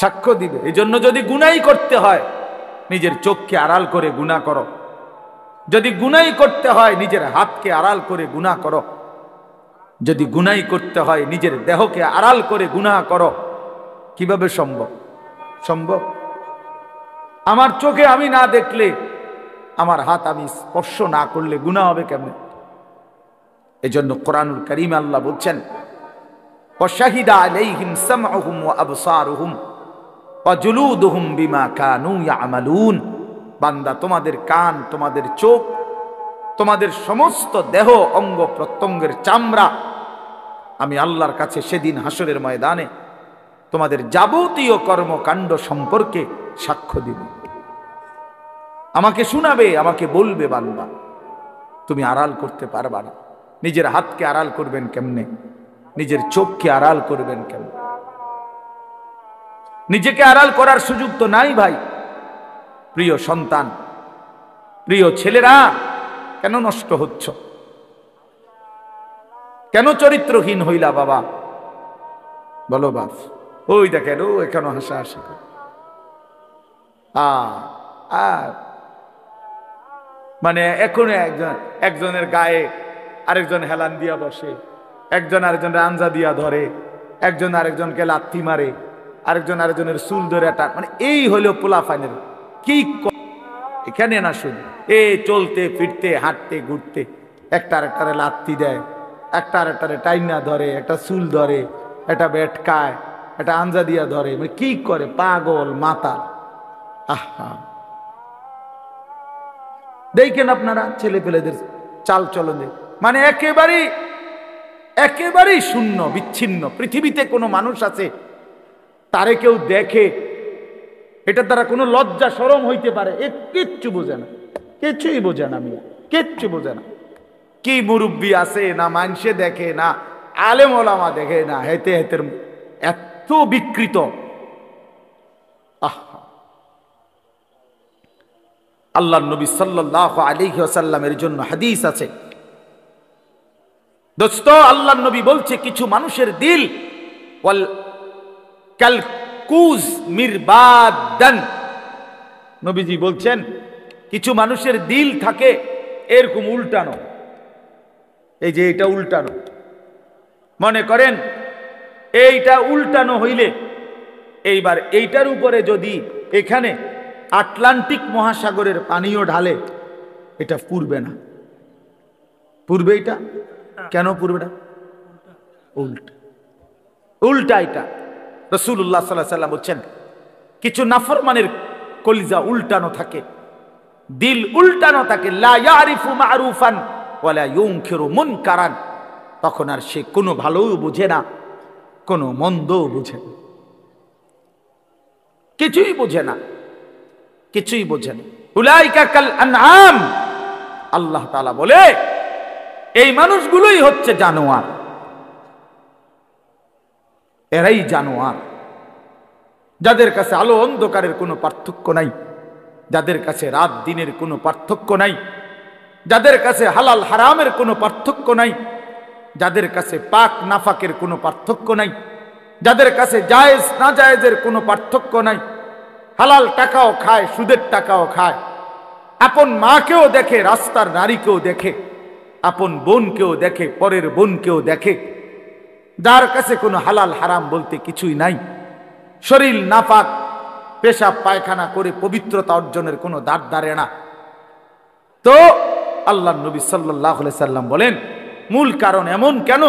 সাক্ষ্য দিবে। এই জন্য যদি গুনাই করতে হয়, নিজের চোখকে আড়াল করে গুনাহ করো। যদি গুনাই করতে হয়, নিজের হাতকে আড়াল করে গুনাহ করো। যদি গুনাই করতে হয়, নিজের দেহকে আড়াল করে গুনাহ করো। কিভাবে সম্ভব? সম্ভব? আমার চোখে আমি না দেখলে, আমার হাত আমি স্পর্শ না করলে গুনাহ হবে কেমনে? এজন্য কোরআনুল কারীমে আল্লাহ বলছেন, ওয়াশাহিদা আলাইহিম সামউহুম ওয়া আবসারুহুম ওয়া জুলুদুহুম বিমা কানু ইয়ামালুন। বান্দা, তোমাদের কান, তোমাদের চোখ, তোমাদের সমস্ত দেহ, অঙ্গ প্রত্যঙ্গের চামড়া আমি আল্লাহর কাছে সেদিন হাসরের ময়দানে তোমাদের যাবতীয় কর্মকাণ্ড সম্পর্কে সাক্ষ্য দিব। আমাকে শোনাবে, আমাকে বলবে। বান্দা, তুমি আড়াল করতে পারবা না। নিজের হাতকে আড়াল করবেন কেমনে? নিজের চোখকে আড়াল করবেন কেমনে? নিজেকে আড়াল করার সুযোগ তো নাই ভাই। প্রিয় সন্তান, প্রিয় ছেলেরা, কেন নষ্ট হচ্ছ? কেন চরিত্রহীন হইলা বাবা? বলো বাপ। ওই দেখেন, ও এখানে হাসাহাসি করে। মানে এখন একজনের গায়ে আরেকজন হেলান দিয়া বসে, একজন আরেকজনের আঞ্জা দিয়া ধরে, একজন আরেকজনকে লাথি মারে, আরেকজন আরেকজনের চুল ধরে মানে এই হলো পোলাপানের কি। এখানে না শুধু চলতে ফিরতে, হাঁটতে ঘুরতে একটা আরেকটারে লাথি দেয়, একটা আরেকটারে টাইনা ধরে, একটা চুল ধরে, একটা বেটকায়, একটা আঞ্জা দিয়া ধরে। মানে কি করে? পাগল মাতাল। আহা, দেখেন আপনারা ছেলে পেলেদের চাল চলনে, মানে একেবারেই শূন্য, বিচ্ছিন্ন। পৃথিবীতে কোনো মানুষ আছে তারে কেউ দেখে এটা দ্বারা কোনো লজ্জা শরম হইতে পারে? কিচ্ছু বোঝে না, কিছুই বোঝে না। আমি কিচ্ছু বোঝে না। কি মুরব্বী আছে না, মানুষে দেখে না, আলেম ওলামা দেখে না, হেতে হেতের এত বিকৃত। আল্লাহর নবী সাল্লাল্লাহু আলাইহি ওয়াসাল্লামের জন্য হাদিস আছে দোস্ত। আল্লাহর নবী বলছে, কিছু মানুষের দিল ওয়াল কালকুজ মিরবাদান। নবীজি বলছেন, কিছু মানুষের দিল থাকে এরকম উল্টানো। এই যে এটা উল্টানো, মনে করেন এইটা উল্টানো হইলে এইবার এইটার উপরে যদি এখানে আটলান্টিক মহাসাগরের পানিও ঢালে, এটা পুড়বে না। পুড়বে? এটা কেন পুড়বে না? উল্টা উল্টা। এটা রাসূলুল্লাহ সাল্লাল্লাহু আলাইহি ওয়াসাল্লাম বলছেন, কিছু নাফরমানের কলিজা উল্টানো থাকে, দিল উল্টানো থাকে। লা ইয়ারিফু মা'রুফান ওয়ালা ইউনকিরু মুনকারান। তখন আর সে কোনো ভালোও বুঝে না, কোনো মন্দও বুঝে না, কিছুই বোঝে না, কিছুই বোঝে না। উলাইকা কাল আনআম। আল্লাহ তাআলা বলে, এই মানুষগুলোই হচ্ছে জানোয়ার। এরাই জানোয়ার, যাদের কাছে আলো অন্ধকারের কোনো পার্থক্য নাই, যাদের কাছে রাত দিনের কোনো পার্থক্য নাই, যাদের কাছে হালাল হারামের কোনো পার্থক্য নাই, যাদের কাছে পাক নাফাকের কোনো পার্থক্য নাই, যাদের কাছে জায়েজ না জায়েজের কোনো পার্থক্য নাই। হালাল টাকাও খায়, সুদের টাকাও খায়, আপন মাকেও দেখে, রাস্তার নারীকেও দেখে, আপন বোনকেও দেখে, পরের বোনকেও দেখে। যার কাছে কোনো হালাল হারাম বলতে কিছুই নাই, শরীর নাপাক, পেশাব পায়খানা করে পবিত্রতা অর্জনের কোনো দাঁড় দাঁড়ে না। তো আল্লাহ নবী সাল্লাল্লাহু আলাইহি সাল্লাম বলেন, মূল কারণ এমন কেন?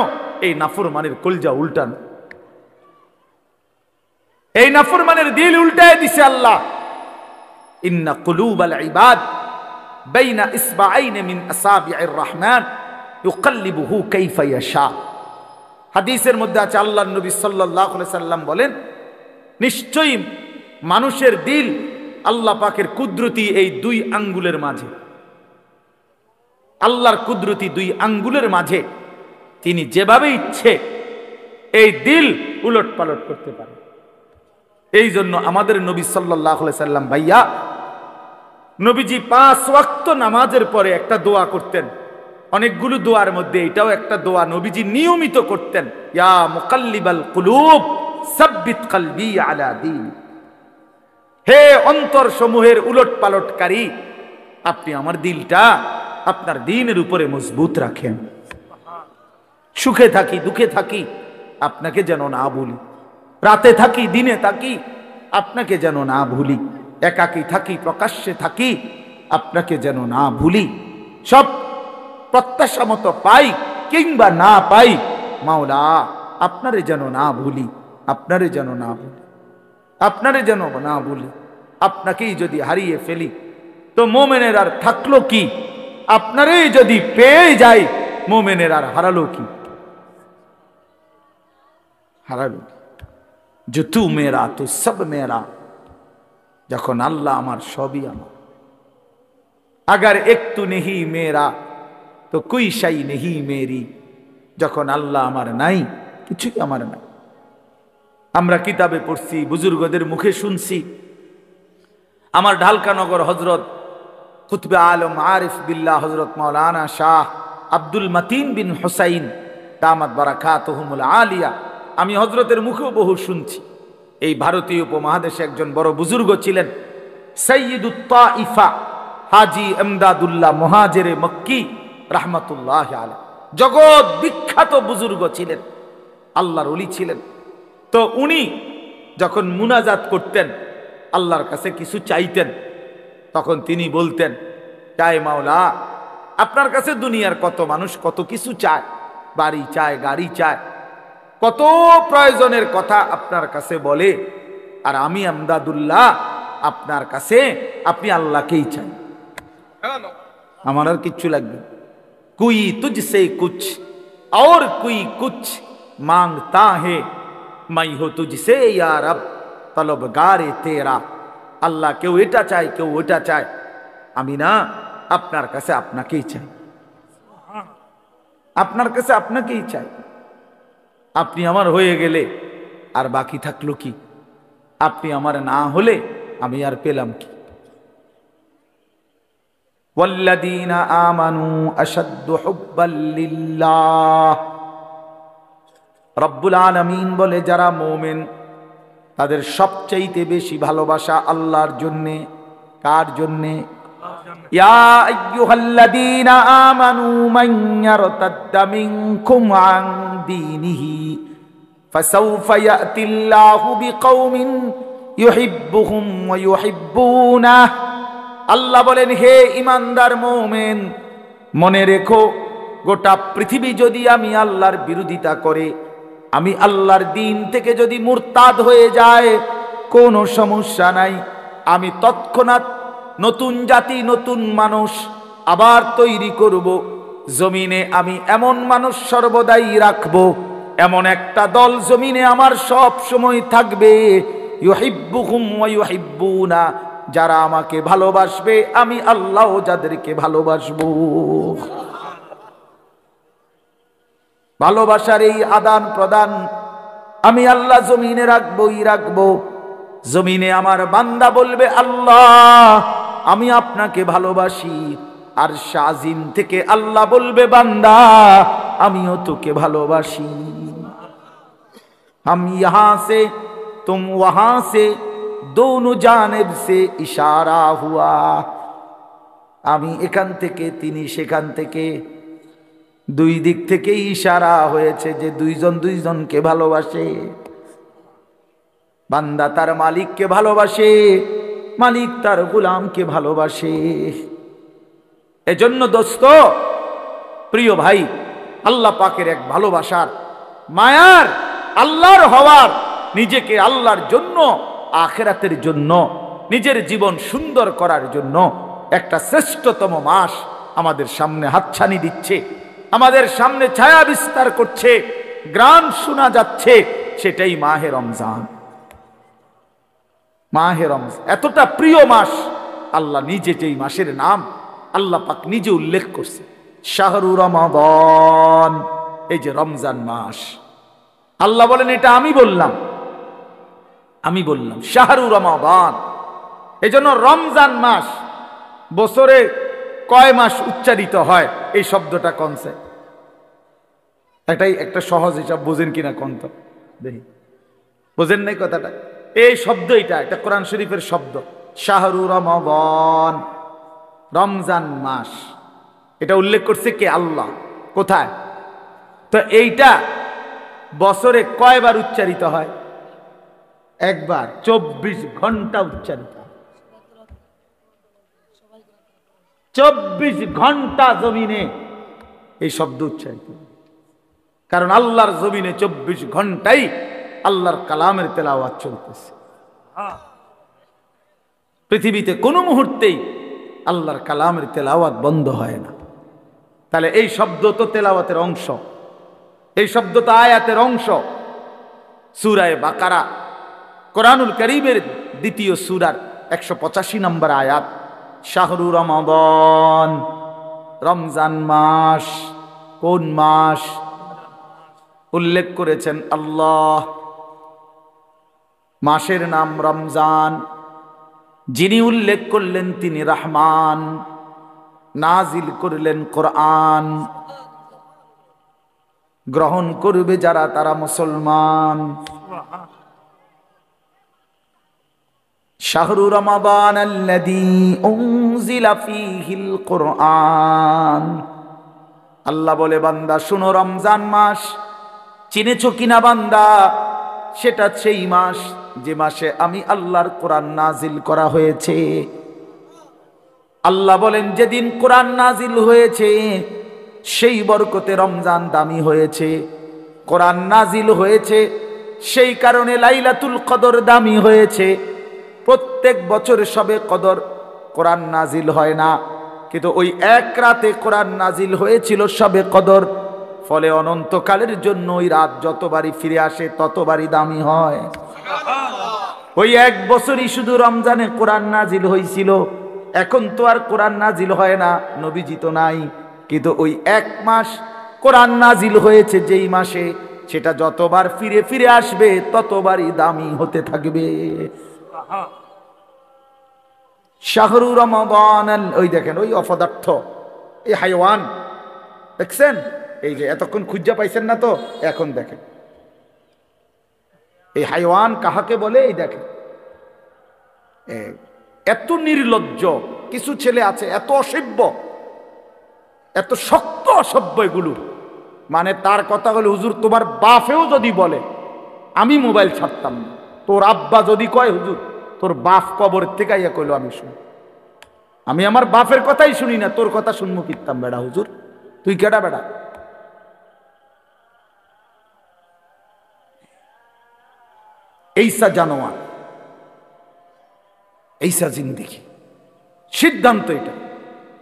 এই নাফরমানের কলজা উল্টানো, এই নাফরমানের দিল উল্টায় দিছে আল্লাহ। ইন্না কুলুবাল ইবাদ বাইনা ইসবাআইন মিন আসাবি'ir রহমান ইউকাল্লিবুহু কাইফা ইয়াশা। হাদিসের মধ্যে আছে, আল্লাহর নবী সাল্লাল্লাহু আলাইহি সাল্লাম বলেন, নিশ্চয়ই মানুষের দিল আল্লাহ পাকের কুদরতি এই দুই আঙ্গুলের মাঝে, আল্লাহর কুদরতি দুই আঙ্গুলের মাঝে তিনি যেভাবে ইচ্ছে এই দিল উলট পালট করতে পারে। এই জন্য আমাদের নবী সাল্লাল্লাহু আলাইহি সাল্লাম ভাইয়া, নবীজি 5 ওয়াক্ত নামাজের পরে একটা দোয়া করতেন। অনেকগুলো দোয়ার মধ্যে এটাও একটা দোয়া নবীজি নিয়মিত করতেন, ইয়া মুকাল্লিবাল কুলুব সাব্বিত কলবি আলা দীন। হে অন্তর সমূহের উলট পালটকারী, আপনি আমার দিলটা আপনার দ্বীনের উপরে মজবুত রাখেন। সুখে থাকি দুঃখে থাকি আপনাকে যেন না ভুলি, রাতে থাকি দিনে থাকি আপনাকে যেন না ভুলি, একাকী থাকি প্রকাশ্যে থাকি আপনাকে যেন না ভুলি। সব প্রত্যাশা মতো পাই কিংবা না পাই, মাওলা আপনারে যেন না ভুলি, আপনারে যেন না ভুলি, আপনারে যেন না ভুলি। আপনাকেই যদি হারিয়ে ফেলি তো মোমেনের আর থাকলো কি? আপনারই যদি পেয়ে যাই মোমেনের আর হারালো কি? হারালো কি? जो तू मेरा तो सब मेरा, যখন আল্লাহ আমার সবই আমার। अगर एक तू नहीं मेरा तो कोई शै नहीं मेरी, যখন আল্লাহ আমার নাই কিছুই আমার নাই। আমরা কিতাবে পড়ছি, বুজুর্গদের মুখে শুনছি। আমার ঢালকানগর হযরত কুতবে আলম আরিফ বিল্লাহ হযরত মাওলানা শাহ আব্দুল মতিন বিন হুসাইন দামাত বারাকাতুহুমুল আলিয়া, আমি হযরতের মুখেও বহু শুনছি। এই ভারতীয় উপমহাদেশে একজন বড় বুজুর্গ ছিলেন, সাইয়্যিদুত তাইফা হাজী ইমদাদুল্লাহ মুহাজিরে মক্কি রাহমাতুল্লাহ আলাইহি। জগৎ বিখ্যাত বুজুর্গ ছিলেন, আল্লাহর ওলি ছিলেন। তো উনি যখন মুনাজাত করতেন, আল্লাহর কাছে কিছু চাইতেন, তখন তিনি বলতেন, চাই মাওলা, আপনার কাছে দুনিয়ার কত মানুষ কত কিছু চায়, বাড়ি চায়, গাড়ি চায়, কত প্রয়োজনের কথা আপনার কাছে বলে, আর আমি ইমদাদুল্লাহ আপনার কাছে, আপনি আল্লাহকেই চাই, আমার আর কিচ্ছু লাগবে। कोई तुझसे कुछ और कोई कुछ मांगता है, मैं हो तुझसे या रब तलबगारे तेरा। আল্লাহ কেউ এটা চায় কেউ ওটা চায়, আমি না আপনার কাছে আপনাকেই চাই, আপনার কাছে আপনাকেই চাই। আপনি আমার হয়ে গেলে আর বাকি থাকলো কি? আপনি আমার না হলে আমি আর পেলাম কি? والذين آمنوا أشد حبا لله, রব্বুল আলামিন বলে যারা মুমিন তাদের সবচাইতে বেশি ভালোবাসা আল্লাহর জন্য। কার জন্য? ইয়া আইয়ুহাল্লাযীনা আমানু মান ইয়ারতাদ্দা মিনকুম আন দীনিহি ফাসাউফা ইয়াতিল্লাহু বিকওমিন ইউহিব্বুহুম ওয়া ইউহিব্বুনাহু। আল্লাহ বলেন, হে ইমানদার মুমিন, মনে রেখো, গোটা পৃথিবী যদি আমি আল্লাহর বিরোধিতা করে, আমি আল্লাহর দ্বীন থেকে যদি মুরতাদ হয়ে যায়, কোনো সমস্যা নাই, আমি তৎক্ষণাৎ নতুন জাতি নতুন মানুষ আবার তৈরি করব। জমিনে আমি এমন মানুষ সর্বদাই রাখব, এমন একটা দল জমিনে আমার সব সময় থাকবে, ইউহিব্বুহুম ওয়া ইউহিব্বুনা, যারা আমাকে ভালোবাসবে, আমি আল্লাহ যাদেরকে ভালোবাসবো। ভালোবাসার এই আদান প্রদান আমি আল্লাহ জমিনে রাখবই রাখবো। জমিনে আমার বান্দা বলবে, আল্লাহ আমি আপনাকে ভালোবাসি, আর শাজিম থেকে আল্লাহ বলবে, বান্দা আমিও তোকে ভালোবাসি। हम यहां से तुम वहां से दोनों जानिब से इशारा हुआ, আমি এখান থেকে তিনি সেখান থেকে, দুই দিক থেকে ইশারা হয়েছে যে দুইজন দুইজনকে ভালোবাসে। বান্দা তার মালিককে ভালোবাসে, মালিক তার গোলামকে ভালোবাসে। এজন্য দোস্ত, প্রিয় ভাই, আল্লাহ পাকের এক ভালোবাসার, মায়ার, আল্লাহর হওয়ার, নিজেকে আল্লাহর জন্য, আখিরাতের জন্য, নিজের জীবন সুন্দর করার জন্য একটা শ্রেষ্ঠতম মাস আমাদের সামনে হাতছানি দিচ্ছে, আমাদের সামনে ছায়া বিস্তার করছে, গ্রাম শোনা যাচ্ছে, সেটাই মাহে রমজান। মাহে রমজান এতটা প্রিয় মাস, আল্লাহ নিজে যেই মাসের নাম আল্লাহ পাক নিজে উল্লেখ করছে, শাহরু রমাদান, এই যে রমজান মাস। আল্লাহ বলেন এটা আমি বললাম শাহরু রমাদান। এই জন্য রমজান মাস বছরে কয় মাস উচ্চারিত হয় এই শব্দটা কনসে এটাই একটা সহজ হিসাব, বোঝেন কিনা কোন তো দেখি, বোঝেন নাই কথাটা? এই শব্দ এটা কোরআন শরীফের শব্দ, শাহরু রমাদান, রমজান মাস। এটা উল্লেখ করছে কে? আল্লাহ। কোথায়? তো এইটা বছরে কয়বার উচ্চারিত হয়? একবার, 24 ঘন্টা উচ্চারিত। 24 ঘন্টা জমিনে এই শব্দ উচ্চারিত, কারণ আল্লাহর জমিনে 24 ঘন্টাই আল্লাহর কালামের তেলাওয়াত চলতেছে। পৃথিবীতে কোনো মুহূর্তেই আল্লাহর কালামের তেলাওয়াত বন্ধ হয় না। তাহলে এই শব্দ তো তেলাওয়াতের অংশ, এই শব্দ তো আয়াতের অংশ। সূরা বাকারা, কোরআনুল কারীমের দ্বিতীয় সূরার 185 নম্বর আয়াত, শাহরু রমাদান, রমজান মাস। কোন মাস উল্লেখ করেছেন আল্লাহ? মাসের নাম রমজান। যিনি উল্লেখ করলেন তিনি রহমান, নাজিল করলেন কোরআন। গ্রহণ করবে যারা তারা মুসলমান। শাহরু রমাদান আল্লাযী উনজিলা ফীহিল কোরআন। আল্লাহ বলে বান্দা শুনো, রমজান মাস চিনেছো কিনা বান্দা? সেটা সেই মাস যে মাসে আমি আল্লাহর কোরআন নাজিল করা হয়েছে। আল্লাহ বলেন যেদিন কোরআন নাজিল হয়েছে সেই বরকতে রমজান দামি হয়েছে। কোরআন নাজিল হয়েছে সেই কারণে লাইলাতুল কদর দামি হয়েছে। প্রত্যেক বছর সবে কদর কোরআন নাজিল হয় না, কিন্তু ওই এক রাতে কোরআন নাজিল হয়েছিল সবে কদর। ফলে অনন্তকালের জন্য ওই রাত যতবারই ফিরে আসে ততবারই দামি হয়। ওই এক বছরই শুধু রমজানে কোরআন নাজিল হয়েছিল। এখন তো আর কোরআন নাজিল হয় না, নবীজি তো নাই, কিন্তু ওই এক মাস কোরআন নাজিল হয়েছে যেই মাসে, সেটা যতবার ফিরে ফিরে আসবে ততবারই দামি হতে থাকবে। শাহরু রমাদান, ওই দেখেন ওই অপদার্থ, এই হাইওয়ান দেখছেন, এই যে এতক্ষণ খুঁজা পাইছেন না তো, এখন দেখেন এই হাইওয়ান কাহাকে বলে। এই দেখেন এত নির্লজ্জ কিছু ছেলে আছে, এত অসভ্য, এত শক্ত অসভ্য এগুলো। মানে তার কথা হলো, হুজুর তোমার বাপেও যদি বলে আমি মোবাইল ছাড়তাম না, তোর আব্বা যদি কয় হুজুর তোর বাপ কবর থেকে আইয়া কইলো আমি শুনি, আমি আমার বাপের কথাই শুনি না, তোর কথা শুনবো কিতাম বেড়া হুজুর, তুই কেডা বেড়া? এইসা জানোয়ার, এইসা জিন্দেগি, সিদ্ধান্ত এটা।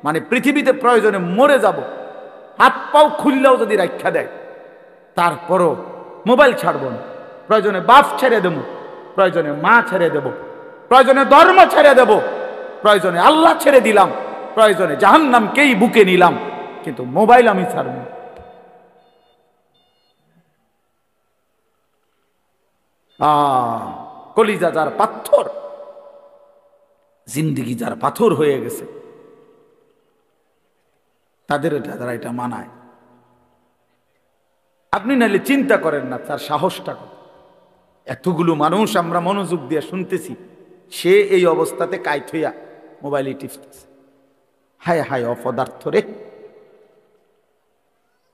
মানে পৃথিবীতে প্রয়োজনে মরে যাব, হাত পাও খুললেও যদি রাখা দেয় তারপরও মোবাইল ছাড়বো না। প্রয়োজনে বাপ ছেড়ে দেবো, প্রয়োজনে মা ছেড়ে দেব, প্রয়োজনে ধর্ম ছেড়ে দেব, প্রয়োজনে আল্লাহ ছেড়ে দিলাম, প্রয়োজনে জাহান্নামকেই বুকে নিলাম, কিন্তু মোবাইল আমি ছাড়ব না। কলিজা যার পাথর, জিন্দিগি যার পাথর হয়ে গেছে, তাদের যারা এটা মানায়। আপনি নাহলে চিন্তা করেন না তার সাহসটা কত। এতগুলো মানুষ আমরা মনোযোগ দিয়ে শুনতেছি, সে এই অবস্থাতে কাইত হইয়া মোবাইলে টিপতেছে। হায় হায় অপদার্থ রে!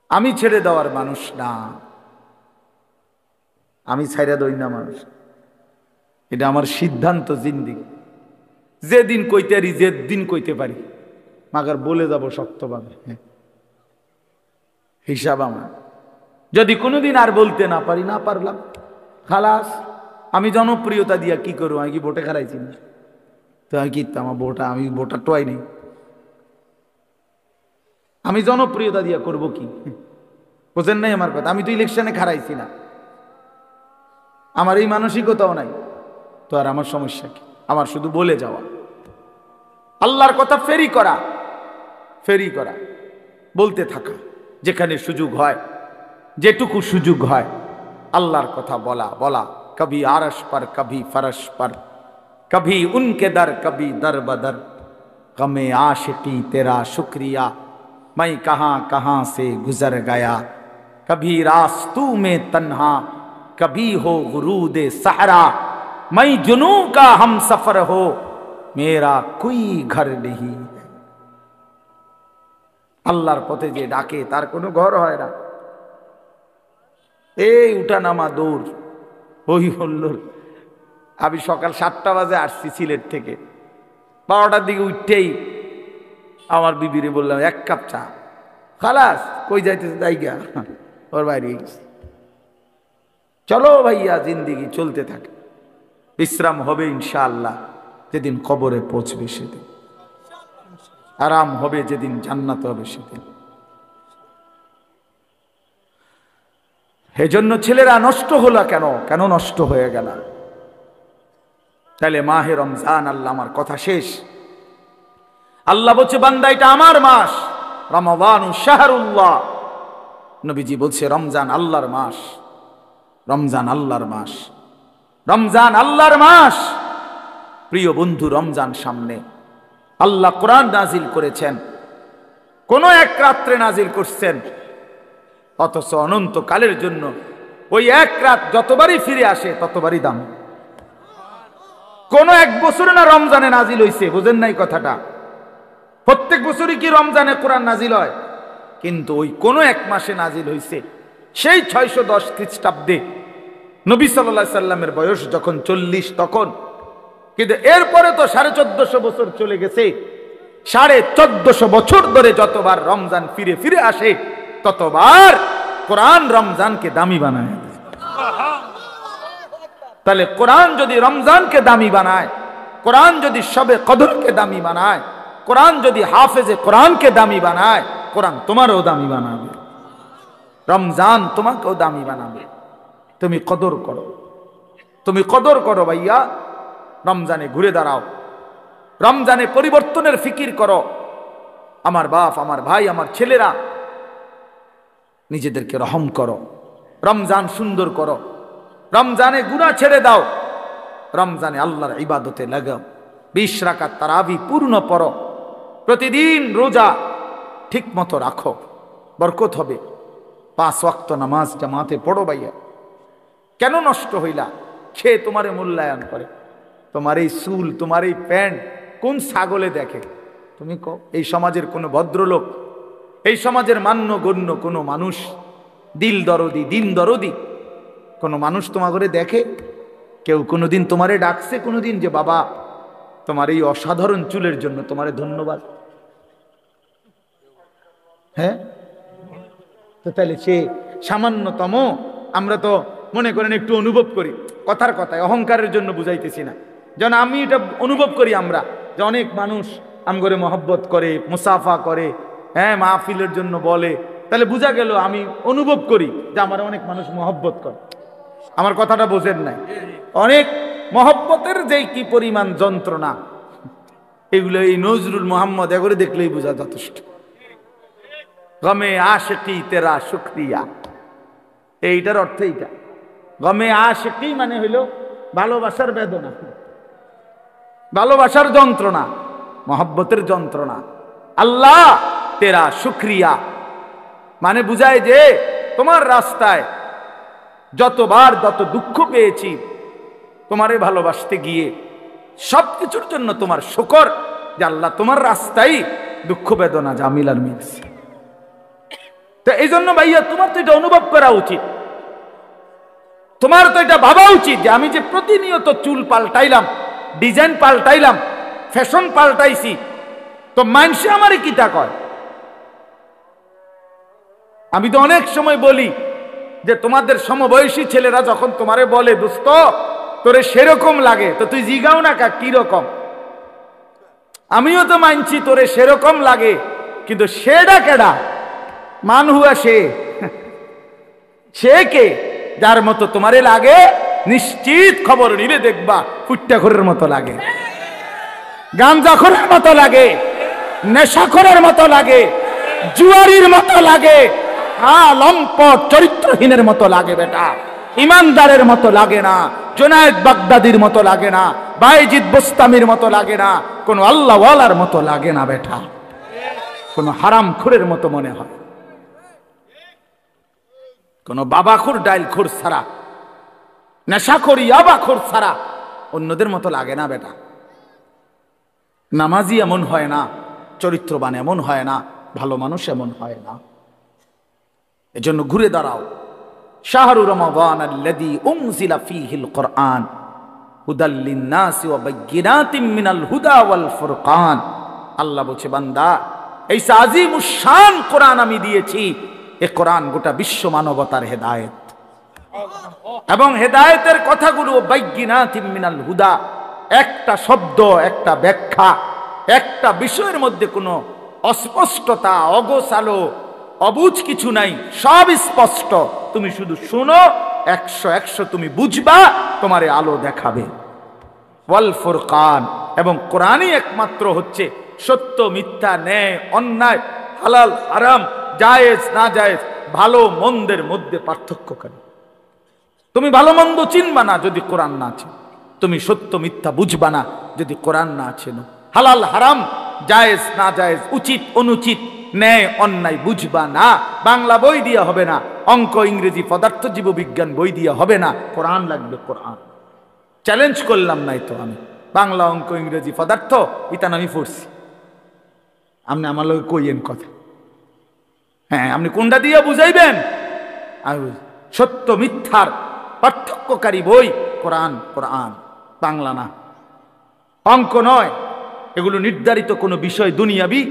আমি ছেড়ে দেওয়ার মানুষ না, আমি ছাইরা দই না মানুষ, এটা আমার সিদ্ধান্ত জিন্দিগি। যেদিন কইতে পারি, যেদিন কইতে পারি, মাগার বলে যাব শক্তভাবে। হিসাব আমার, যদি কোনোদিন আর বলতে না পারি, না পারলাম খালাস। আমি জনপ্রিয়তা দিয়া কি করবো? আমি কি ভোটে খারাইছি না? তো আমি কি আমার ভোটা, আমি ভোটার টোয়াই নেই, আমি জনপ্রিয়তা দিয়া করব কি? বোঝেন নাই আমার কথা? আমি তো ইলেকশনে খারাইছি না, আমার এই মানসিকতাও নাই। তো আর আমার সমস্যা কি? আমার শুধু বলে যাওয়া, আল্লাহর কথা ফেরি করা, বলতে থাকা, যেখানে সুযোগ হয়, যেটুকু সুযোগ হয় আল্লাহর কথা বলা। কবি আরশ पर कभी फरश पर, कभी उनके दर कभी दर बदर, गमे आशिकी तेरा शुक्रिया, मैं कहां कहां से गुजर गया, कभी रास्तू में तन्हा, कभी हो गुरूद सहरा, मैं जुनू का हम सफर हो, मेरा कोई घर नहीं। আল্লাহর পথে যে ডাকে তার কোনো ঘর হয় না। এই উঠা নামা দৌড়, ওই হল্লোর। আমি সকাল 7টা বাজে আসছি সিলেট থেকে, 12টার দিকে উঠতেই আমার বিবিরে বললাম 1 কাপ চা। খালাস, কই যাইতেছে জায়গা, ওর বাইরে গেছে। চলো ভাইয়া, জিন্দিগি চলতে থাকে, বিশ্রাম হবে ইনশাআল্লাহ যেদিন কবরে পৌঁছবে সেদিন, আরাম হবে যেদিন জান্নাত হবে সেদিন। এজন্য ছেলেরা নষ্ট হলো কেন নষ্ট হয়ে গেল? তাহলে মাহে রমজান, আল্লাহ আমার কথা শেষ। আল্লাহ বলছে বান্দা এটা আমার মাস, রমাদানু শাহরুল্লাহ। নবীজি বলছে রমজান আল্লাহর মাস, রমজান আল্লাহর মাস, রমজান আল্লাহর মাস। প্রিয় বন্ধু, রমজান সামনে। আল্লাহ কোরআন নাজিল করেছেন, কোন এক রাত্রে নাজিল করছেন, অথচ অনন্তকালের জন্য ওই এক রাত যতবারই ফিরে আসে ততবারই দাম। কোন এক বছরে না রমজানে নাজিল হইছে, বুঝেন নাই কথাটা? প্রত্যেক বছরই কি রমজানে কোরআন নাজিল হয়? কিন্তু ওই কোন এক মাসে নাজিল হইছে, সেই 610 খ্রিস্টাব্দে নবী সাল্লাল্লাহু আলাইহি সাল্লামের বয়স যখন 40 তখন। কিন্তু এরপরে তো 1450 বছর চলে গেছে। 1450 বছর ধরে যতবার রমজান ফিরে ফিরে আসে ততবার কোরআন রমজানকে দামি বানায়। তাহলে কোরআন যদি রমজানকে দামি বানায়, কোরআন যদি শবে কদরকে দামি বানায়, কোরআন যদি হাফেজে কোরআনকে দামি বানায়, কোরআন তোমারও দামি বানাবে, রমজান তোমাকেও দামি বানাবে। তুমি কদর করো, তুমি কদর করো ভাইয়া। রমজানে ঘুরে দাঁড়াও, রমজানে পরিবর্তনের ফিকির করো। আমার বাপ, আমার ভাই, আমার ছেলেরা, নিজেদেরকে রহম করো, রমজান সুন্দর করো, রমজানে গুনাহ ছেড়ে দাও, রমজানে আল্লাহর ইবাদতে লাগাও। 20 রাকাত তারাবি পূর্ণ পড়ো, প্রতিদিন রোজা ঠিক মতো রাখো, বরকত হবে। 5 ওয়াক্ত নামাজ জামাতে পড়ো ভাইয়া। কেন নষ্ট হইলা? সে তোমারে মূল্যায়ন করে। তোমার এই চুল, তোমার এই প্যান্ট কোন ছাগলে দেখে? তুমি কও। এই সমাজের কোনো ভদ্রলোক, এই সমাজের মান্যগণ্য কোনো মানুষ, দিন দরদি কোনো মানুষ তোমাকে দেখে? কেউ কোনোদিন তোমারে ডাকছে কোনোদিন যে বাবা তোমার এই অসাধারণ চুলের জন্য তোমারে ধন্যবাদ? হ্যাঁ, তো তাহলে সে সামান্যতম, আমরা তো মনে করেন একটু অনুভব করি, কথার কথায় অহংকারের জন্য বুঝাইতেছি না, যেন আমি এটা অনুভব করি আমরা যে অনেক মানুষ আমগরে মহব্বত করে, মুসাফা করে, হ্যাঁ, মাহফিলের জন্য বলে, তাহলে বোঝা গেল আমি অনুভব করি যে আমার অনেক মানুষ মহব্বত করে। আমার কথাটা বোঝেন নাই? অনেক মহব্বতের যে কি পরিমাণ যন্ত্রণা, এগুলো এই নজরুল মোহাম্মদ এগুলো দেখলেই বোঝা যথেষ্ট। গমে আশিকি তেরা শুকরিয়া, এইটার অর্থ এইটা। গমে আশিকি মানে হইল ভালোবাসার বেদনা, ভালোবাসার যন্ত্রণা, মহব্বতের যন্ত্রণা। আল্লাহ তেরা শুকরিয়া মানে বুঝায় যে তোমার রাস্তায় যতবার যত দুঃখ পেয়েছি, তোমারে ভালোবাসতে গিয়ে সবকিছুর জন্য তোমার শুকর যে আল্লাহ তোমার রাস্তায় দুঃখ বেদনা জামিলার মিলছে। তো এই জন্য ভাইয়া তোমার তো এটা অনুভব করা উচিত, তোমার তো এটা ভাবা উচিত যে আমি যে প্রতিনিয়ত চুল পাল্টাইলাম, ডিজাইন পাল্টাইলাম, ফ্যাশন পাল্টাইছি, তো মানুষে আমারে কিটা কয়? আমি তো অনেক সময় বলি যে তোমাদের সমবয়সী ছেলেরা যখন তোমারে বলে দোস্ত তোরে সেরকম লাগে, তো তুই জিগাও না কা কি রকম? আমিও তো মানছি তোরে সেরকম লাগে, কিন্তু সেটা কেডা? মান হুয়া সে কে যার মতো তোমারে লাগে নিশ্চিত খবর নিলে দেখবা ফুট্টাখোরের মতো লাগে, গাঞ্জাখোরের মতো লাগে, নেশাখোরের মতো লাগে, জুয়ারির মতো লাগে, লম্পট চরিত্রহীনের মতো লাগে বেটা, ইমানদারের মতো লাগে না, জুনায়েদ বাগদাদির মতো লাগে না, বাইজিদ বোস্তামির মতো লাগে না, কোন আল্লাহওয়ালার মতো লাগে না বেটা, কোন হারামখোরের মতো মনে হয়, কোন বাবাখোর ডাইলখোর ছাড়া, নেশাখোর ইয়াবাখোর ছাড়া অন্যদের মতো লাগে না বেটা। নামাজি এমন হয় না, চরিত্রবান এমন হয় না, ভালো মানুষ এমন হয় না। এজন্য ঘুরে দাঁড়াও। শাহরু রমাদান আল্লাযী উনজিলা ফীহিল কুরআন হুদাল লিন-নাসি ওয়া বায়্যিনাতিম মিনাল হুদা ওয়াল ফুরকান। আল্লাহ বলছে, বান্দা এই আজিমুশ শান কোরআন আমি দিয়েছি, এই কোরআন গোটা বিশ্ব মানবতার হেদায়েত, এবং হেদায়েতের কথাগুলো বায়্যিনাতিম মিনাল হুদা, একটা শব্দ, একটা ব্যাখ্যা, একটা বিষয়ের মধ্যে কোনো অস্পষ্টতা, অগোছালো, অবুঝ কিছু নাই, সব স্পষ্ট। তুমি শুধু শুনো, 100 তুমি বুঝবা, তোমারে আলো দেখাবে। ওয়াল ফুরকান, এবং কোরআনই একমাত্র হচ্ছে সত্য মিথ্যা, ন্যায় অন্যায়, হালাল হারাম, জায়েজ না জায়েজ, ভালো মন্দের মধ্যে পার্থক্যকারী। তুমি ভালো মন্দ চিনবা না যদি কোরআন না আছে, তুমি সত্য মিথ্যা বুঝবা না যদি কোরআন না আছে। হালাল হারাম, জায়েজ না জায়েজ, উচিত অনুচিত, ন্যায় অন্যায় বুঝবা না। বাংলা বই দিয়া হবে না, অঙ্ক ইংরেজি পদার্থ জীববিজ্ঞান বই দিয়া হবে না, কোরআন লাগবে। কোরআন চ্যালেঞ্জ করলাম নাই তো আমি, বাংলা অঙ্ক ইংরেজি পদার্থ ইতান আমি পড়ছি, আপনি আমার লোক কইয়েন কথা, হ্যাঁ আপনি কোনটা দিয়ে বুঝাইবেন? সত্য মিথ্যার পার্থক্যকারী বই কোরআন, কোরআন বাংলা না, অঙ্ক নয়। এগুলো নির্ধারিত কোনো বিষয়, দুনিয়াবি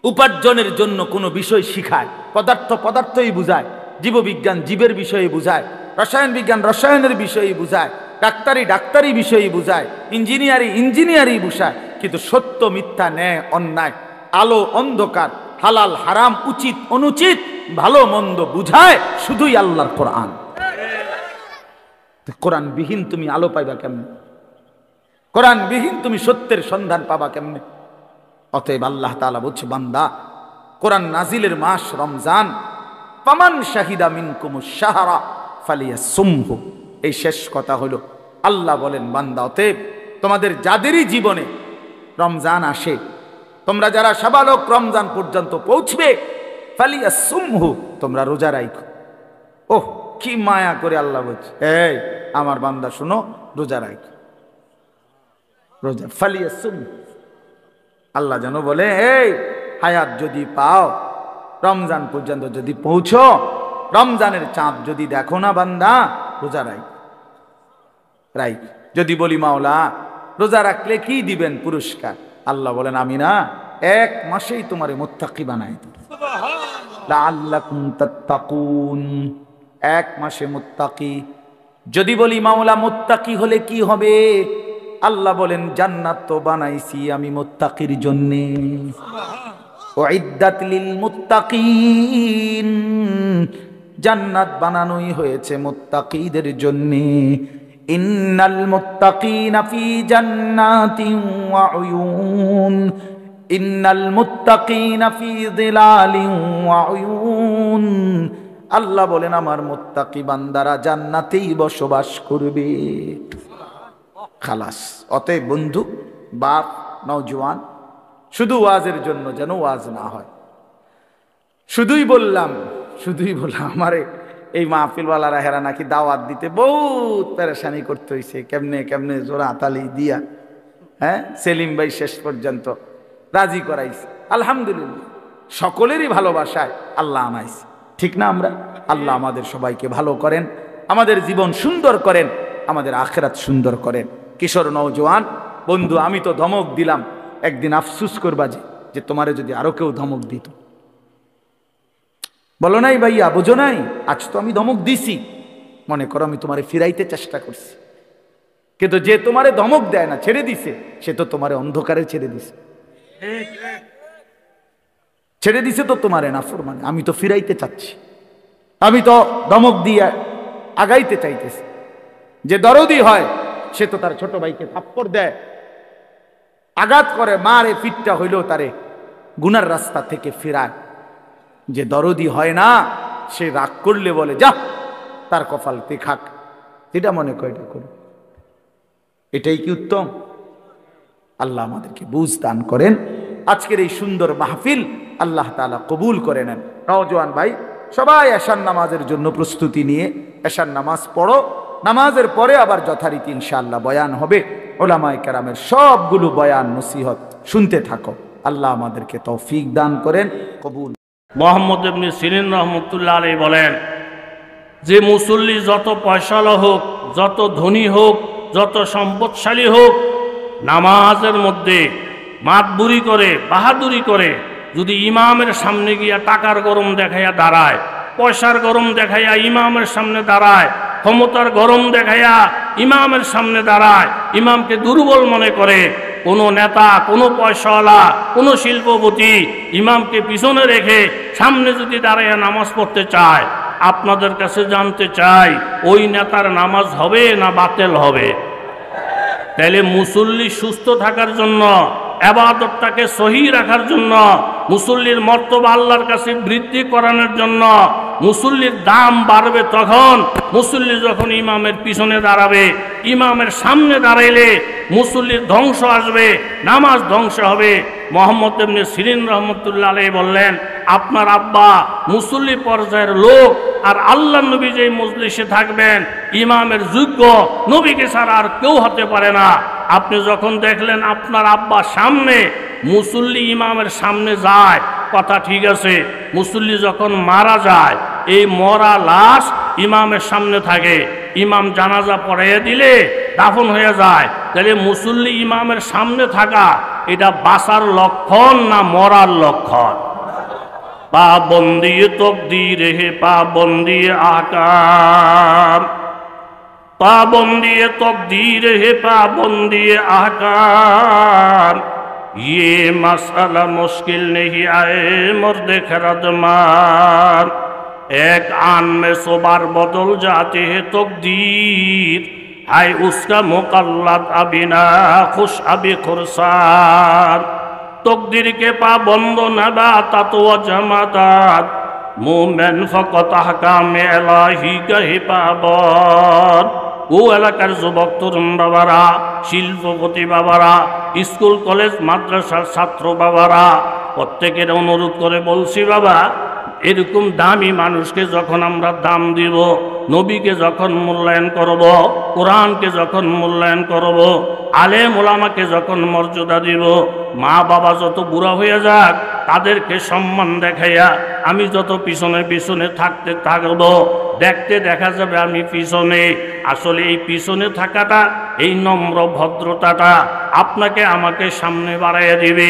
উপার্জনের জন্য কোনো বিষয় শিখায়। পদার্থ পদার্থই বুঝায়, জীববিজ্ঞান জীবের বিষয়ে বুঝায়, রসায়ন বিজ্ঞান রসায়নের বিষয়ে বুঝায়, ডাক্তারি ডাক্তারি বিষয়ে বুঝায়, ইঞ্জিনিয়ারি ইঞ্জিনিয়ারি বুঝায়। কিন্তু সত্য মিথ্যা, ন্যায় অন্যায়, আলো অন্ধকার, হালাল হারাম, উচিত অনুচিত, ভালো মন্দ বুঝায় শুধুই আল্লাহর কোরআন। কোরআন বিহীন তুমি আলো পাইবা কেমনে? কোরআন বিহীন তুমি সত্যের সন্ধান পাবা কেমনে? অতএব আল্লাহ তাআলা বলছে, বান্দা কোরআন নাজিলের মাস রমজান, ফামান শাহিদা মিনকুমুশ শাহরা ফালিয়াসুমহু। এই শেষ কথা হলো, আল্লাহ বলেন, বান্দা অতএব তোমাদের যাদেরই জীবনে রমজান আসে, তোমরা যারা সাবালক রমজান পর্যন্ত পৌঁছবে, ফালিয়াসুমহু, তোমরা রোজা রাখো। ওহ কি মায়া করে আল্লাহ বলছে, এই আমার বান্দা শুনো, রোজা রাখো, রোজা ফালিয়াসুমহু। আল্লাহ যেন বলে, এই হায়াত যদি পাও, রমজান পর্যন্ত যদি পৌঁছো, রমজানের চাঁদ যদি দেখো না বান্দা, রোজা রাইখ। যদি বলি মাওলা রোজা রাখলে কি দিবেন পুরস্কার, আল্লাহ বলেন, আমি না 1 মাসেই তোমারে মুত্তাকি বানাই দিব, লাআল্লাকুম তাত্তাকুন। 1 মাসে মুত্তাকি। যদি বলি মাওলা মুত্তাকি হলে কি হবে, আল্লাহ বলেন, জান্নাত তো বানাইছি আমি মুত্তাকির জন্য, উইদ্দাত লিল মুত্তাকিন, জান্নাত বানানোই হয়েছে মুত্তাকিদের জন্য। ইন্নাল মুত্তাকিনা ফি জান্নাতিন ওয়া উয়ুন, ইন্নাল মুত্তাকিনা ফি যিলালিন ওয়া উয়ুন। আল্লাহ বলেন, আমার মুত্তাকি বান্দারা জান্নাতেই বসবাস করবে। খালাস। অতএব বন্ধু, বাপ, নওজোয়ান, শুধু ওয়াজের জন্য যেন ওয়াজ না হয়। শুধুই বললাম আমারে এই মাহফিলওয়ালারা হেরা নাকি দাওয়াত দিতে বহুত পেরেশানি করতে হয়েছে, কেমনে কেমনে জোড়া তালি দিয়া, হ্যাঁ সেলিম ভাই শেষ পর্যন্ত রাজি করাইছে। আলহামদুলিল্লাহ, সকলেরই ভালোবাসায় আল্লাহ আনাইছে, ঠিক না? আমরা আল্লাহ আমাদের সবাইকে ভালো করেন, আমাদের জীবন সুন্দর করেন, আমাদের আখিরাত সুন্দর করেন। কিশোর নওজোয়ান বন্ধু, আমি তো ধমক দিলাম, একদিন আফসুস করবা যে তোমারে যদি আরো কেউ ধমক দিত। বলো নাই ভাইয়া, বোঝো নাই, আজ তো আমি ধমক দিছি, মনে করো আমি তোমারে ফিরাইতে চেষ্টা করছি, কিন্তু যে তোমারে ধমক দেয় না, ছেড়ে দিছে, সে তো তোমারে অন্ধকারে ছেড়ে দিছে, ছেড়ে দিছে তো তোমারে নাফরমানে। আমি তো ফিরাইতে চাচ্ছি, আমি তো ধমক দিয়ে আগাইতে চাইতেছি, যে দরদি হয় সে তো তার ছোট ভাইকে থাপ্পড় দেয়, আঘাত করে, মারে, পিঠটা হইলেও তারে গুনার রাস্তা থেকে ফেরায়। যে দরদি হয় না সে রাগ করলে বলে যা তার কপালতে খাক, যেটা মনে করে এটা করুন। এটাই কি উত্তম? আল্লাহ আমাদেরকে বুঝ দান করেন। আজকের এই সুন্দর মাহফিল আল্লাহ তাআলা কবুল করে নেন। নওজোয়ান ভাই সবাই এশার নামাজের জন্য প্রস্তুতি নিয়ে এশার নামাজ পড়ো। নামাজের পরে আবার যথারীতি ইনশাআল্লাহ বয়ান হবে। ওলামায়ে কেরামের সবগুলো বয়ান নসিহত শুনতে থাকো। আল্লাহ আমাদেরকে তৌফিক দান করেন, কবুল। মুহাম্মদ ইবনে সিরিন রহমতুল্লাহ আলাইহি বলেন যে মুসল্লি যত পয়সাওয়ালা হোক, যত ধনী হোক, যত সম্পদশালী হোক, নামাজের মধ্যে মাতবুরি করে, বাহাদুরি করে যদি ইমামের সামনে গিয়া টাকার গরম দেখাইয়া দাঁড়ায়, পয়সার গরম দেখাইয়া ইমামের সামনে দাঁড়ায়, ক্ষমতার গরম দেখাইয়া ইমামের সামনে দাঁড়ায়, ইমামকে দুর্বল মনে করে, কোনো নেতা, কোনো পয়সাওয়ালা, কোনো শিল্পপতি ইমামকে পিছনে রেখে সামনে যদি দাঁড়াইয়া নামাজ পড়তে চায়, আপনাদের কাছে জানতে চাই ওই নেতার নামাজ হবে না বাতিল হবে? তাইলে মুসল্লি সুস্থ থাকার জন্য, ইবাদতটাকে সহি রাখার জন্য, মুসল্লির মর্তবা আল্লাহর কাছে বৃদ্ধি করানোর জন্য, মুসল্লির দাম বাড়বে তখন মুসল্লি যখন ইমামের পিছনে দাঁড়াবে। ইমামের সামনে দাঁড়াইলে মুসল্লির ধ্বংস আসবে, নামাজ ধ্বংস হবে। মুহাম্মদ ইবনে সিরিন রহমতুল্লাহ আলাইহি বললেন আপনার আব্বা মুসল্লি পর্যায়ের লোক, আর আল্লাহ নবী যেই মজলিসে থাকবেন ইমামের যোগ্য নবীকে ছাড়া আর কেউ হতে পারে না। আপনি যখন দেখলেন আপনার আব্বা সামনে, মুসল্লি ইমামের সামনে যায়, কথা ঠিক আছে। মুসল্লি যখন মারা যায়, এই মরা লাশ ইমামের সামনে থাকে, ইমাম জানাজা পড়াইয়া দিলে দাফন হয়ে যায়। তাহলে মুসল্লি ইমামের সামনে থাকা এটা বাঁচার লক্ষণ না মরার লক্ষণ? পাবন্দি তকদীর হে পাবন্দি আহকাম, पाबंदी तकदीर है पाबंदी अहकाम, ये मसला मुश्किल नहीं आए मर्द खरदमान। एक आन में सुबार बदल जाते हैं तकदीर, है उसका मुकल्लद अभी ना खुश अभी खुरसान। तकदीर के पाबंद नबातात व जमातात, मोमेन फकत अहकाम इलाही का हिफाजत। ও এলাকার যুবক তরুণ বাবারা, শিল্পপতি বাবারা, স্কুল কলেজ মাদ্রাসার ছাত্র বাবারা, প্রত্যেকের অনুরোধ করে বলছি বাবা, এরকম দামি মানুষকে যখন আমরা দাম দিব, নবীকে যখন মূল্যায়ন করব, কোরআনকে যখন মূল্যায়ন করব, আলেম ওলামাকে যখন মর্যাদা দিব, মা বাবা যত বুড়া হয়ে যাক তাদেরকে সম্মান দেখাইয়া আমি যত পিছনে পিছনে থাকতে থাকব, দেখতে দেখা যাবে আমি পিছনে। আসলে এই পিছনে থাকাটা, এই নম্র ভদ্রতাটা আপনাকে আমাকে সামনে বাড়াইয়া দিবে।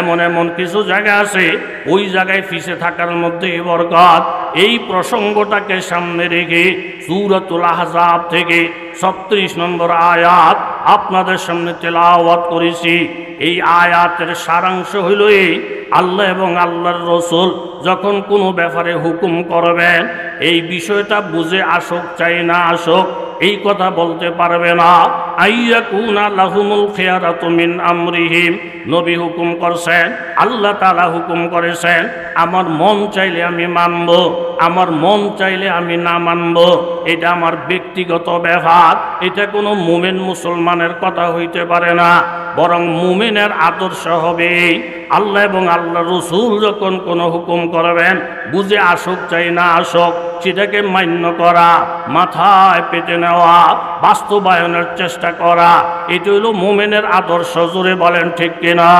এমন এমন কিছু জায়গা আছে, ওই জায়গায় পিছে থাকার মধ্যে বরকত। এই প্রসঙ্গটাকে সামনে রেখে সূরাতুল আহজাব থেকে 36 নম্বর আয়াত আপনাদের সামনে তেলাওয়াত করেছি। এই আয়াতের সারাংশ হইল এই, আল্লাহ এবং আল্লাহর রসুল যখন কোনো ব্যাপারে হুকুম করবেন, এই বিষয়টা বুঝে আসুক চাই না আসুক এই কথা বলতে পারবে না। আইয়াকুনা লাহুমুল খিয়ারাতু মিন আমরিহিম, নবী হুকুম করছেন, আল্লাহ তাআলা হুকুম করেছেন, আমার মন চাইলে আমি মানব, আমার মন চাইলে আমি না মানব। এটা আমার ব্যক্তিগত ব্যাপার, এটা কোনো মুমিন মুসলমানের কথা হইতে পারে না। বরং মুমিনের আদর্শ হবে আল্লাহ এবং আল্লাহ রসুল যখন কোনো হুকুম করবেন, বুঝে আসুক চাই না আসুক সেটাকে মান্য করা, মাথায় পেতে নেওয়া, বাস্তবায়নের চেষ্টা করা, এটা হলো মুমিনের আদর্শ। জোরে বলেন ঠিক কিনা?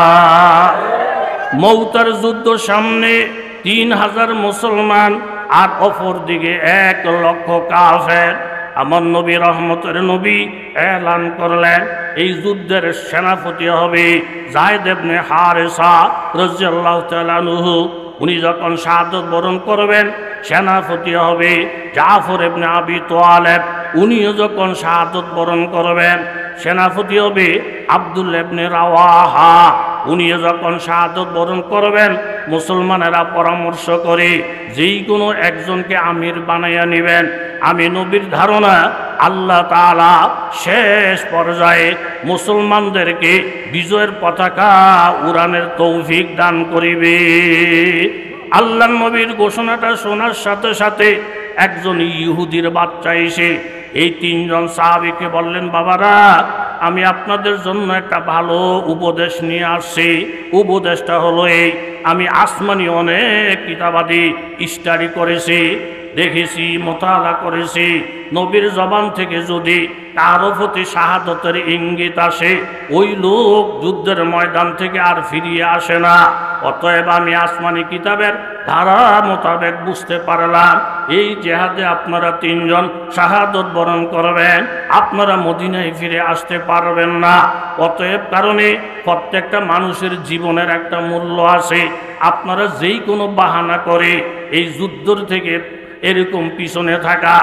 মৌতার যুদ্ধ সামনে 3000 মুসলমান আর অপর দিকে 1 লক্ষ কাফের। আমার নবী রহমতের নবী এলান করলেন এই যুদ্ধের সেনাপতি হবে যায়েদ ইবনে হারেসা রাদিয়াল্লাহু তাআলা আনহু। উনি যখন শাহাদাত বরণ করবেন, সেনাপতি হবে জাফর ইবনে আবি তালেব। উনিও যখন শাহাদাত বরণ করবেন, সেনাপতি হবে আব্দুল্লাহ ইবনে রাওয়াহা। উনিও যখন শাহাদাত বরণ করবেন, মুসলমানেরা পরামর্শ করে যেই কোনো একজনকে আমির বানাইয়া নেবেন। আমি নবীর ধারণা আল্লাহ তাআলা শেষ পর্যায়ে মুসলমানদেরকে বিজয়ের পতাকা উড়ানের তৌফিক দান করিবে। আল্লাহ নবীর ঘোষণাটা শোনার সাথে সাথে একজন ইহুদির বাচ্চা এসে এই তিনজন সাহাবীকে বললেন, বাবারা, আমি আপনাদের জন্য একটা ভালো উপদেশ নিয়ে আসছি। উপদেশটা হলো এই, আমি আসমানি অনেক কিতাবাদি স্টাডি করেছি, দেখেছি, মোতালা করেছি। নবীর জবান থেকে যদি কারো প্রতি শাহাদতের ইঙ্গিত আসে, ওই লোক যুদ্ধের ময়দান থেকে আর ফিরিয়ে আসে না। অতএব আমি আসমানি কিতাবের ধারা মোতাবেক বুঝতে পারলাম এই জেহাদে আপনারা তিনজন শাহাদত বরণ করবেন, আপনারা মদিনায় ফিরে আসতে পারবেন না। অতএব কারণে প্রত্যেকটা মানুষের জীবনের একটা মূল্য আছে। আপনারা যেই কোনো বাহানা করে এই যুদ্ধর থেকে এরকম পিছনে থাকা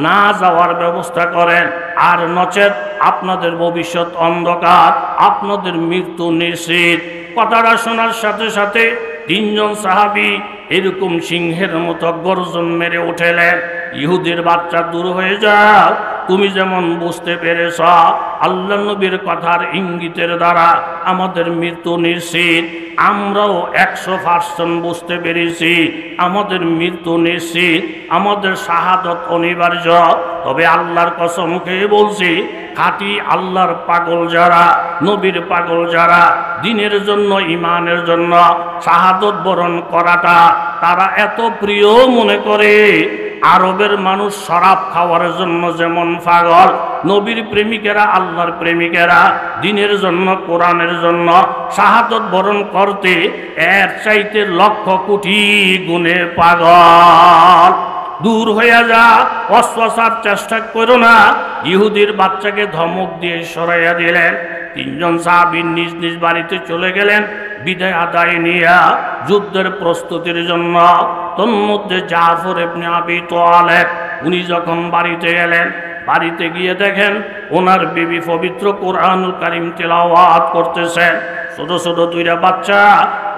না যাওয়ার ব্যবস্থা করেন, আর নচেত আপনাদের ভবিষ্যৎ অন্ধকার, আপনাদের মৃত্যু নিশ্চিত। কথাটা শোনার সাথে সাথে তিনজন সাহাবী এরকম সিংহের মতো গর্জন মেরে উঠলেন, ইহুদির বাচ্চা দূর হয়ে যাও, তুমি যেমন বুঝতে পেরেছ আল্লাহ নবীর কথার ইঙ্গিতের দ্বারা আমাদের মৃত্যু নিশ্চিত, আমরাও 100% বুঝতে পেরেছি আমাদের মৃত্যু নিশ্চিত, আমাদের শাহাদত অনিবার্য। তবে আল্লাহর কসম খেয়ে বলছি, খাঁটি আল্লাহর পাগল যারা, নবীর পাগল যারা, দ্বীনের জন্য, ঈমানের জন্য শাহাদত বরণ করাটা তারা এত প্রিয় মনে করে। আরবের মানুষ শরাব খাওয়ার জন্য যেমন পাগল, নবীর প্রেমিকেরা, আল্লাহর প্রেমিকেরা দ্বীনের জন্য, কোরআনের জন্য শাহাদত বরণ করতে এর চাইতে লক্ষ কোটি গুণে পাগল। দূর হয়ে যা, অশ্বাসার চেষ্টা করো না। ইহুদির বাচ্চাকে ধমক দিয়ে সরাইয়া দিলেন। তিনজন সাহাবী নিজ নিজ বাড়িতে চলে গেলেন বিদায় আদায় নিয়া যুদ্ধের প্রস্তুতির জন্য। তন্মধ্যে জাফর ইবনে আবি তালেব উনি যখন বাড়িতে গেলেন, বাড়িতে গিয়ে দেখেন ওনার বিবি পবিত্র কোরআনুল কারীম তেলাওয়াত করতেছেন। ছোট ছোট দুইটা বাচ্চা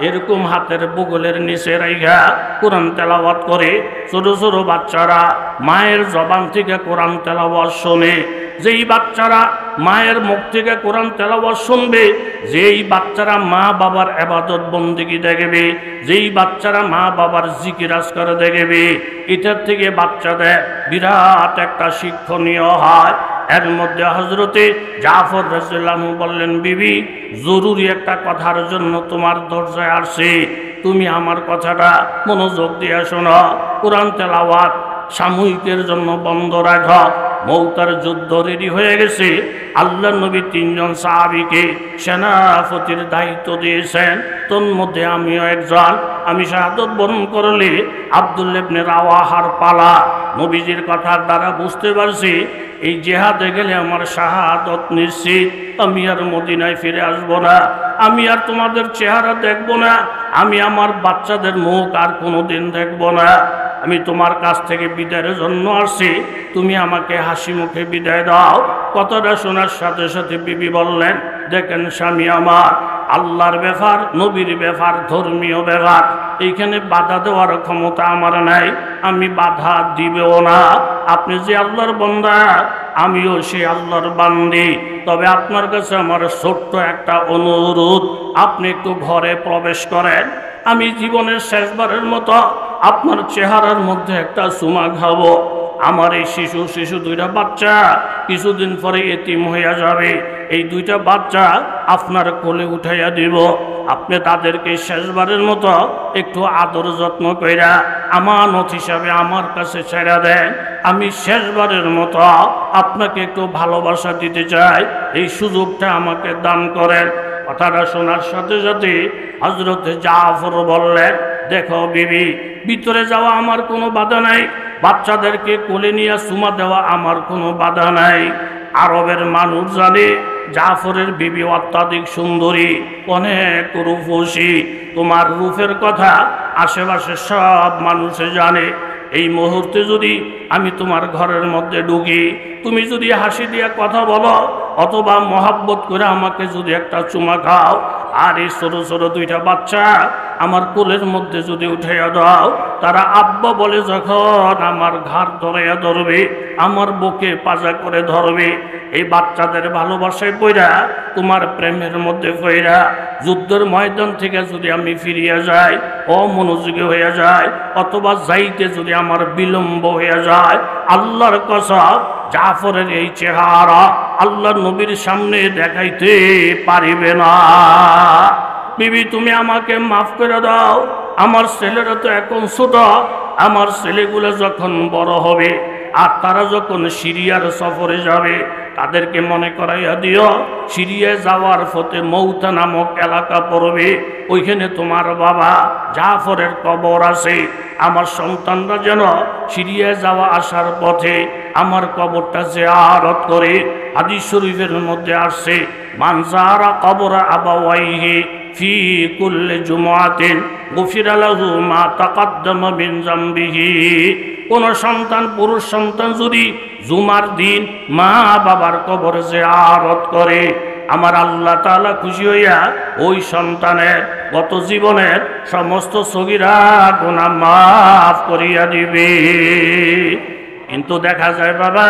এরকম হাতের বুগলের নিচে রাইখা কোরআন তেলাওয়াত করে। ছোট ছোট বাচ্চারা মায়ের জবান থেকে কোরআন তেলাওয়াত শোনে। যেই বাচ্চারা মায়ের মুখ থেকে কোরআন তেলাওয়াত শুনবে, যেই বাচ্চারা মা বাবার ইবাদত বন্দেগী দেখবে, যেই বাচ্চারা মা বাবার জিকির আজকার দেখবে, এটার থেকে বাচ্চাদের বিরাট একটা শিক্ষণীয় হয়। এর মধ্যে হযরতে জাফর রাদিয়াল্লাহু আনহু বললেন, বিবি, জরুরি একটা কথার জন্য তোমার দরজায় আসছি, তুমি আমার কথাটা মনোযোগ দিয়ে শোনো। কোরআন তেলাওয়াত সাময়িকের জন্য বন্ধ রাখো। মৌতার যুদ্ধ রেডি হয়ে গেছে। আল্লাহ নবী তিনজন সাহাবীকে সেনাপতির দায়িত্ব দিয়েছেন, তন্মধ্যে আমিও একজন। আমি শাহাদত বরণ করলে আব্দুল্লাহ ইবনে রাওয়াহার পালা। নবীজির কথার দ্বারা বুঝতে পারছি এই জেহাদে গেলে আমার শাহাদত নিশ্চিত। আমি আর মদিনায় ফিরে আসবো না, আমি আর তোমাদের চেহারা দেখব না, আমি আমার বাচ্চাদের মুখ আর কোনোদিন দেখব না। আমি তোমার কাছ থেকে বিদায়ের জন্য আসছি, তুমি আমাকে হাসি মুখে বিদায় দাও। কথাটা শোনার সাথে সাথে বিবি বললেন, দেখেন স্বামী আমার, আল্লাহর ব্যাপার, নবীর ব্যাপার, ধর্মীয় ব্যাপার, এইখানে বাধা দেওয়ার ক্ষমতা আমার নাই, আমি বাধা দিবেও না। আপনি যে আল্লাহর বান্দা, আমিও সেই আল্লাহর বান্দি। তবে আপনার কাছে আমার ছোট্ট একটা অনুরোধ, আপনি একটু ঘরে প্রবেশ করেন। আমি জীবনের শেষবারের মতো আপনার চেহারার মধ্যে একটা চুমা খাবো। আমার এই শিশু দুইটা বাচ্চা কিছুদিন পরে এতিম হইয়া যাবে। এই দুইটা বাচ্চা আপনার কোলে উঠাইয়া দিব। আপনি তাদেরকে শেষবারের মতো একটু আদর যত্ন কইরা আমানত হিসাবে আমার কাছে ছেড়ে দেন। আমি শেষবারের মতো আপনাকে একটু ভালোবাসা দিতে চাই, এই সুযোগটা আমাকে দান করেন। কথাটা শোনার সাথে সাথে হযরতে জাফর বললেন, দেখো বিবি, ভিতরে যাওয়া আমার কোনো বাধা নাই, বাচ্চাদেরকে কোলে নিয়ে চুমা দেওয়া আমার কোনো বাধা নাই। আরবের মানুষ জানে জাফরের বিবি অত্যাধিক সুন্দরী, অনেক রূপসী। তোমার রূপের কথা আশেপাশে সব মানুষে জানে। এই মুহূর্তে যদি আমি তোমার ঘরের মধ্যে ঢুকি, তুমি যদি হাসি দিয়ে কথা বলো, অথবা মহাব্বত করে আমাকে যদি একটা চুমা খাও, আর এই ছোট ছোট দুইটা বাচ্চা আমার কোলের মধ্যে যদি উঠাইয়া দাও, তারা আব্বা বলে যখন আমার ঘাড় ধরাইয়া ধরবে, আমার বুকে পাজা করে ধরবে, এই বাচ্চাদের ভালোবাসায় পইরা তোমার প্রেমের মধ্যে পইরা যুদ্ধের ময়দান থেকে যদি আমি ফিরিয়া যাই, অমনোযোগী হয়ে যায়, অথবা যাইতে যদি আমার বিলম্ব হয়ে যায়, আল্লাহর কসম জাফরের এই চেহারা আল্লাহ নবীর সামনে দেখাইতে পারিবে না। বিবি তুমি আমাকে মাফ করে দাও, আমার ছেলেরা তো এখন ছোট, আমার ছেলেগুলো যখন বড় হবে আর তারা যখন সিরিয়ার সফরে যাবে, তাদেরকে মনে করাইয়া দিও সিরিয়ায় যাওয়ার পথে মৌতা নামক এলাকা পড়বে, ওইখানে তোমার বাবা জাফরের কবর আছে। আমার সন্তানরা যেন সিরিয়ায় যাওয়া আসার পথে আমার কবরটা জিয়ারত করে। হাদিস শরীফের মধ্যে আসছে, মান যারা কবর আবাওয়াইহি ফি কুল্লি জুমআতিন গুফিরা লাহু মা তাকাদ্দামা মিন যামবিহি। কোন সন্তান, পুরুষ সন্তান যদি জুমার দিন মা বাবার কবর জিয়ারত করে, আমার আল্লাহ তাআলা খুশি হইয়া ওই সন্তানের গত জীবনের সমস্ত সগীরা গুনাহ মাফ করিয়া দিবে। কিন্তু দেখা যায় বাবা,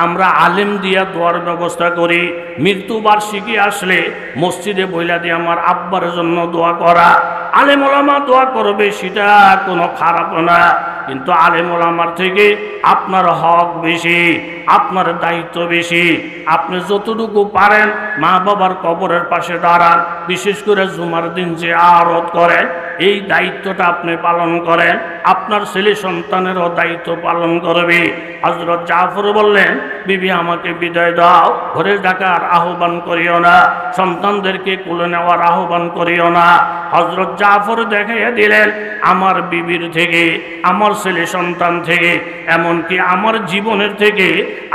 আমরা আলেম দিয়া দোয়ার ব্যবস্থা করি, মৃত্যুবার্ষিকী আসলে মসজিদে বইলা দিয়ে আমার আব্বার জন্য দোয়া করা। আলেম ওলামা দোয়া করবে, সেটা কোনো খারাপ না, কিন্তু আলেম ওলামার থেকে আপনার হক বেশি, আপনার দায়িত্ব বেশি। আপনি যতটুকু পারেন মা বাবার কবরের পাশে দাঁড়ান, বিশেষ করে জুমার দিন যে আরত করেন, এই দায়িত্বটা আপনি পালন করেন, আপনার ছেলে সন্তানেরও দায়িত্ব পালন করবে। হযরত জাফর বললেন, বিবি আমাকে বিদায় দাও, ঘরে ডাকার আহ্বান করিও না, সন্তানদেরকে কোলে নেওয়ার আহ্বান করিও না। হযরত জাফর দেখাইয়া দিলেন, আমার বিবির থেকে, আমার ছেলে সন্তান থেকে, এমনকি আমার জীবনের থেকে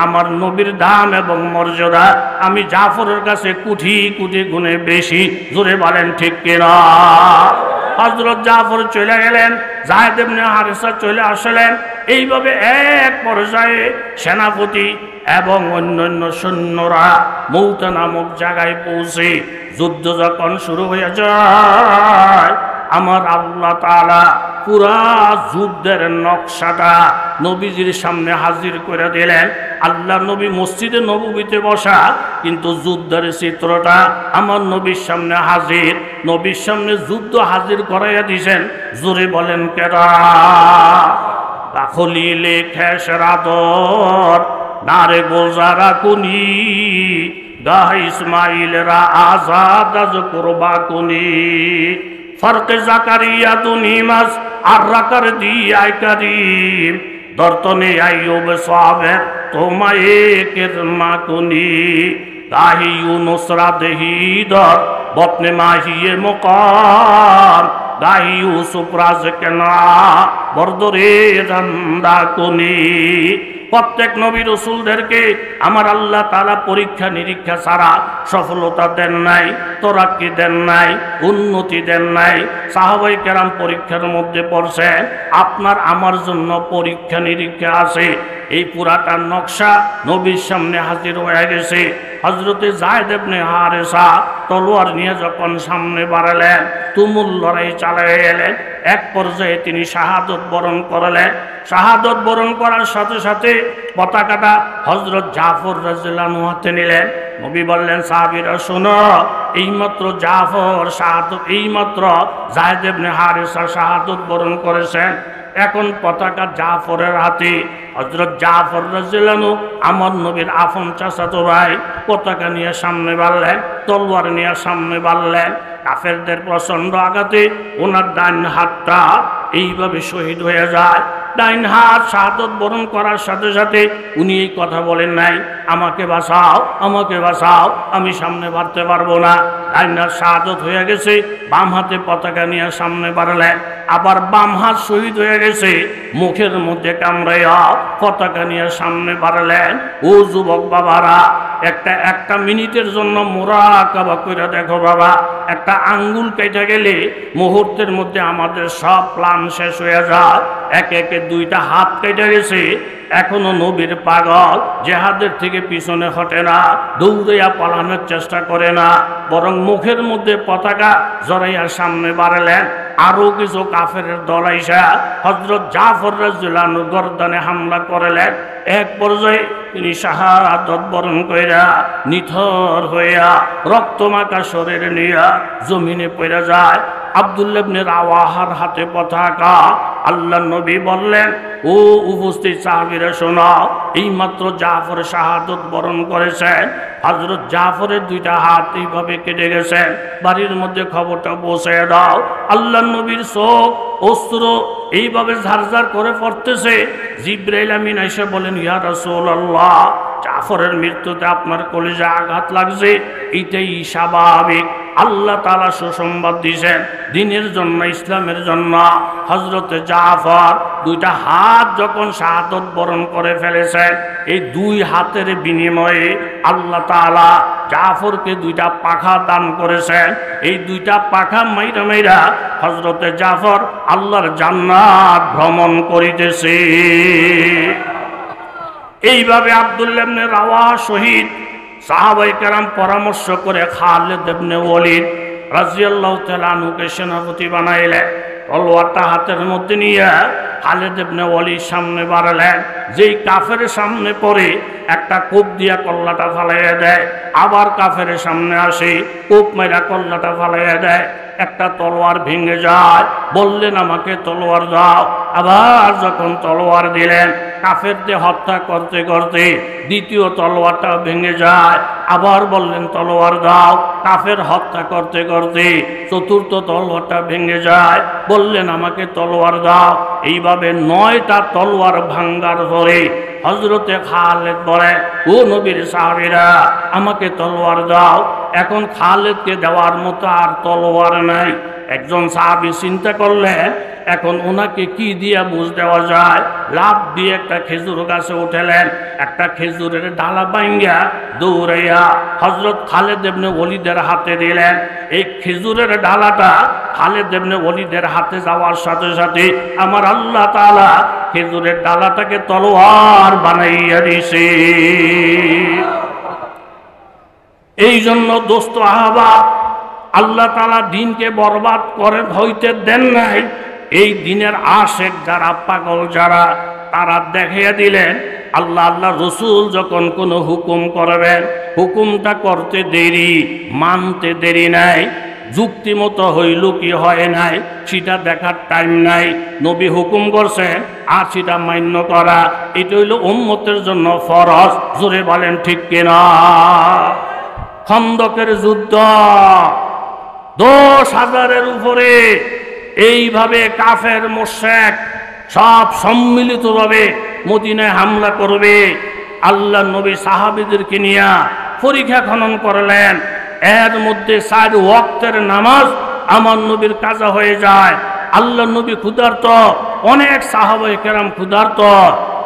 আমার নবীর দাম এবং মর্যাদা আমি জাফরের কাছে কোটি কোটি গুণে বেশি। জোরে বলেন ঠিক কিনা? হযরত জাফর চলে গেলেন, যায়েদ ইবনে হারেসা চলে আসলেন। এইভাবে এক পর্যায়ে সেনাপতি এবং অন্যান্য সৈন্যরা মৌতা নামক জায়গায় পৌঁছে যুদ্ধ যখন শুরু হয়ে যায়, আমার আল্লাহ তাআলা পুরা যুদ্ধের নকশাটা নবীজির সামনে হাজির করে দিলেন। আল্লাহ নবী মসজিদে নববীতে বসা, কিন্তু যুদ্ধের চিত্রটা আমার নবীর সামনে হাজির। নবীর সামনে যুদ্ধ হাজির করাইয়া দিয়েছেন। জোরে বলেন কেরা? খলিলে খেসরাদর নারে গোজারা কুনি গাহ ইসমাইলরা আজাদ আজ করবা কুনি ফরকে জাকারিয়া তুনিমাস আর রাকার দিয়াই করিম দর্তনে আইয়ুব সাহেব তোমায় কেরমা কুনি গাহি ইউনুসরা দেহি দর বতনে মাহিয়ে মুকাম গাহি ইউসুফ রাজকেনা বরদরে জান্দা কুনি। প্রত্যেক নবী রাসূলদেরকে আমার আল্লাহ তাআলা পরীক্ষা নিরীক্ষা ছাড়া সফলতা দেন নাই, তরাক্কি দেন নাই, উন্নতি দেন নাই। সাহাবায়ে কেরাম পরীক্ষার মধ্যে পড়ছে, আপনার আমার জন্য পরীক্ষা নিরীক্ষা আছে। এই পুরাটা নকশা নবীর সামনে হাজির হয়ে গেছে। হযরতে যায়েদ ইবনে হারেসা তলোয়ার নিয়ে যখন সামনে বাড়ালেন, তুমুল লড়াই চালিয়ে গেলেন। এক পর্যায়ে তিনি শাহাদত বরণ করলেন। শাহাদত বরণ করার সাথে সাথে পতাকাটা হযরত জাফর রাদিয়াল্লাহু আনহু হাতে নিলেন। নবী বললেন, সাহাবীরা শোনো, এইমাত্র জাফর শাহাদত, এইমাত্র যায়েদ ইবনে হারেসা শাহাদত বরণ করেছেন। এখন পতাকা জাফরের হাতে। হযরত জাফর রাদিয়াল্লাহু আনহু আমার নবীর আপন চাচাতো ভাই, পতাকা নিয়ে সামনে বাড়লেন, তলোয়ার নিয়ে সামনে বাড়লেন। কাফেরদের প্রচন্ড আঘাতে ওনার ডান হাতটা এইভাবে শহীদ হয়ে যায়। ডাইন হাত শাহাদত বরণ করার সাথে সাথে উনি এই কথা বলেন নাই, আমাকে বাঁচাও, আমাকে বাঁচাও, আমি সামনে বাড়তে পারবো না। ডাইন হাত শাহাদত হয়ে গেছে, বাম হাতে পতাকা নিয়ে সামনে বাড়লেন। আবার বাম হাত শহীদ হয়ে গেছে, মুখের মধ্যে কামড়াইয়া পতাকা নিয়ে সামনে বাড়লেন। ও যুবক বাবারা, একটা মিনিটের জন্য মুরাকাবা করে দেখো বাবা, একটা আঙ্গুল কেটে গেলে মুহূর্তের মধ্যে আমাদের সব প্ল্যান শেষ হয়ে যায়। একে একে দুইটা হাত কেটে গেছে, এখনো নবীর পাগল, জেহাদের থেকে পিছনে হটে না, দৌড়াইয়া পালানোর চেষ্টা করে না, বরং মুখের মধ্যে পতাকা জড়াইয়া সামনে বাড়ালেন। আরো কিছু কাফেরের দল আইসা হযরত জাফর রাদিয়াল্লাহু আনহুর গর্দানে হামলা করলেন। এক পর্যায়ে তিনি শাহাদাত বরণ কইরা নিথর হইয়া রক্তমাখা শরীরে নিয়া জমিনে পড়ে যায়। আব্দুল্লাহ ইবনে রাওয়াহার হাতে পতাকা। আল্লাহর নবী বললেন, ও উপস্থিত সাহাবীরা শোনাও, এইমাত্র জাফর শাহাদাত বরণ করেছেন। হযরত জাফরের দুইটা হাত এইভাবে কেটে গেছেন, বাড়ির মধ্যে খবরটা পৌঁছে দাও। আল্লাহর নবীর চোখ অস্ত্র এইভাবে ঝারঝার করে পড়তেছে। জিবরাইল আমিন এসে বলেন, ইয়া রাসূলুল্লাহ, জাফরের মৃত্যুতে আপনার কলিজা আঘাত লাগছে, এটাই স্বাভাবিক। আল্লাহ তাআলা সুসংবাদ দিয়েছেন দ্বীনের জন্য, ইসলামের জন্য। হযরতে জাফর দুইটা হাত যখন শাহাদাত বরণ করে ফেলেছেন, এই দুই হাতের বিনিময়ে আল্লাহ তাআলা জাফরকে দুইটা পাখা দান করেছেন। এই দুইটা পাখা মাইরা মাইরা হযরতে জাফর আল্লাহর জান্নাত ভ্রমণ করিতেছে। এইভাবে আব্দুল্লাহ ইবনে রাওয়াহা শহীদ। সাহাবায়ে কেরাম পরামর্শ করে খালিদ ইবনে ওয়ালিদ রাদিয়াল্লাহু তাআলা আনহুকে সেনাপতি বানাইলেন। তলোয়ারটা হাতের মধ্যে নিয়ে খালিদ ইবনে ওয়ালিদ সামনে বাড়ালেন। যেই কাফের সামনে পড়ে একটা কোপ দিয়া কল্লাটা ফালাইয়া দেয়, আবার কাফের সামনে আসে কোপ মাইরা কল্লাটা ফালাইয়া দেয়। একটা তলোয়ার ভেঙে যায়, বললেন আমাকে তলোয়ার দাও। আবার যখন তলোয়ার দিলেন, কাফেরদের হত্যা করতে করতে দ্বিতীয় তলোয়ারটা ভেঙে যায়, আবার বললেন তলোয়ার দাও। কাফের হত্যা করতে করতে চতুর্থ তলোয়ারটা ভেঙে যায়, বললেন আমাকে তলোয়ার দাও। এইভাবে 9টা তলোয়ার ভাঙ্গার পরে হযরতে খালিদ বলে, ও নবীর সাহাবীরা, আমাকে তলোয়ার দাও। এখন খালিদকে দেওয়ার মতো আর তলোয়ার নাই। একজন সাহাবী চিন্তা করলেন, এখন ওনাকে কি দিয়া বুঝ দেওয়া যায়। লাফ দিয়ে একটা খেজুর গাছে উঠেলেন, একটা খেজুরের ডালা ভাঙ্গা দৌড়াইয়া হযরত খালিদ ইবনে ওয়ালিদের হাতে দিলেন। এই খেজুরের ডালাটা খালিদ ইবনে ওয়ালিদের হাতে যাওয়ার সাথে সাথে আমার আল্লাহ তাআলা খেজুরের ডালাটাকে তলোয়ার বানাইয়া দিয়েছে। এই জন্য দোস্ত আহবাব, আল্লাহ তাআলা দ্বীনকে বরবাদ করে হইতে দেন নাই। এই দ্বীনের আশেক যারা, পাগল যারা, তারা দেখিয়ে দিলেন আল্লাহ আল্লাহ রসুল যখন কোনো হুকুম করবেন, হুকুমটা করতে দেরি, মানতে দেরি নাই। যুক্তি মতো হইল কি হয় নাই সেটা দেখার টাইম নাই। নবী হুকুম করছেন আর সেটা মান্য করা, এটা হইল উম্মতের জন্য ফরজ। জোরে বলেন ঠিক কিনা? খন্দকের যুদ্ধ 10,000-এর উপরে এইভাবে কাফের মুশরিক সব সম্মিলিতভাবে মদিনায় হামলা করবে। আল্লাহ নবী সাহাবীদেরকে নিয়ে পরীক্ষা খনন করলেন। এর মধ্যে 4 ওয়াক্তের নামাজ আমার নবীর কাজা হয়ে যায়। আল্লাহ নবী ক্ষুধার্ত, অনেক সাহাবায়ে কেরাম ক্ষুধার্ত।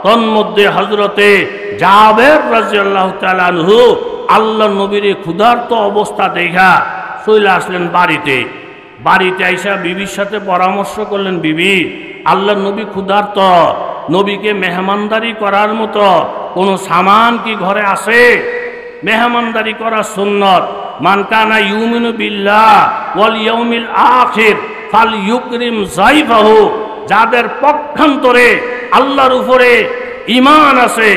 তন্মধ্যে হযরতে জাবের রাদিয়াল্লাহু তাআলা আনহু আল্লাহ নবীর ক্ষুধার্ত অবস্থা দেখা চলে আসলেন বাড়িতে। বাড়িতে আইসা বিবির সাথে পরামর্শ করলেন, বিবি, আল্লাহ নবী ক্ষুধার্ত, নবীকে মেহমানদারি করার মতো কোনো সামান কি ঘরে আছে? মেহমানদারি করা সুন্নত। মান কানা ইউমিনু বিল্লাহ ওয়াল ইয়াউমিল আখির ফালইউকরিম যায়ফাহু। যাদের পক্ষান্তরে আল্লাহর উপরে ঈমান আছে,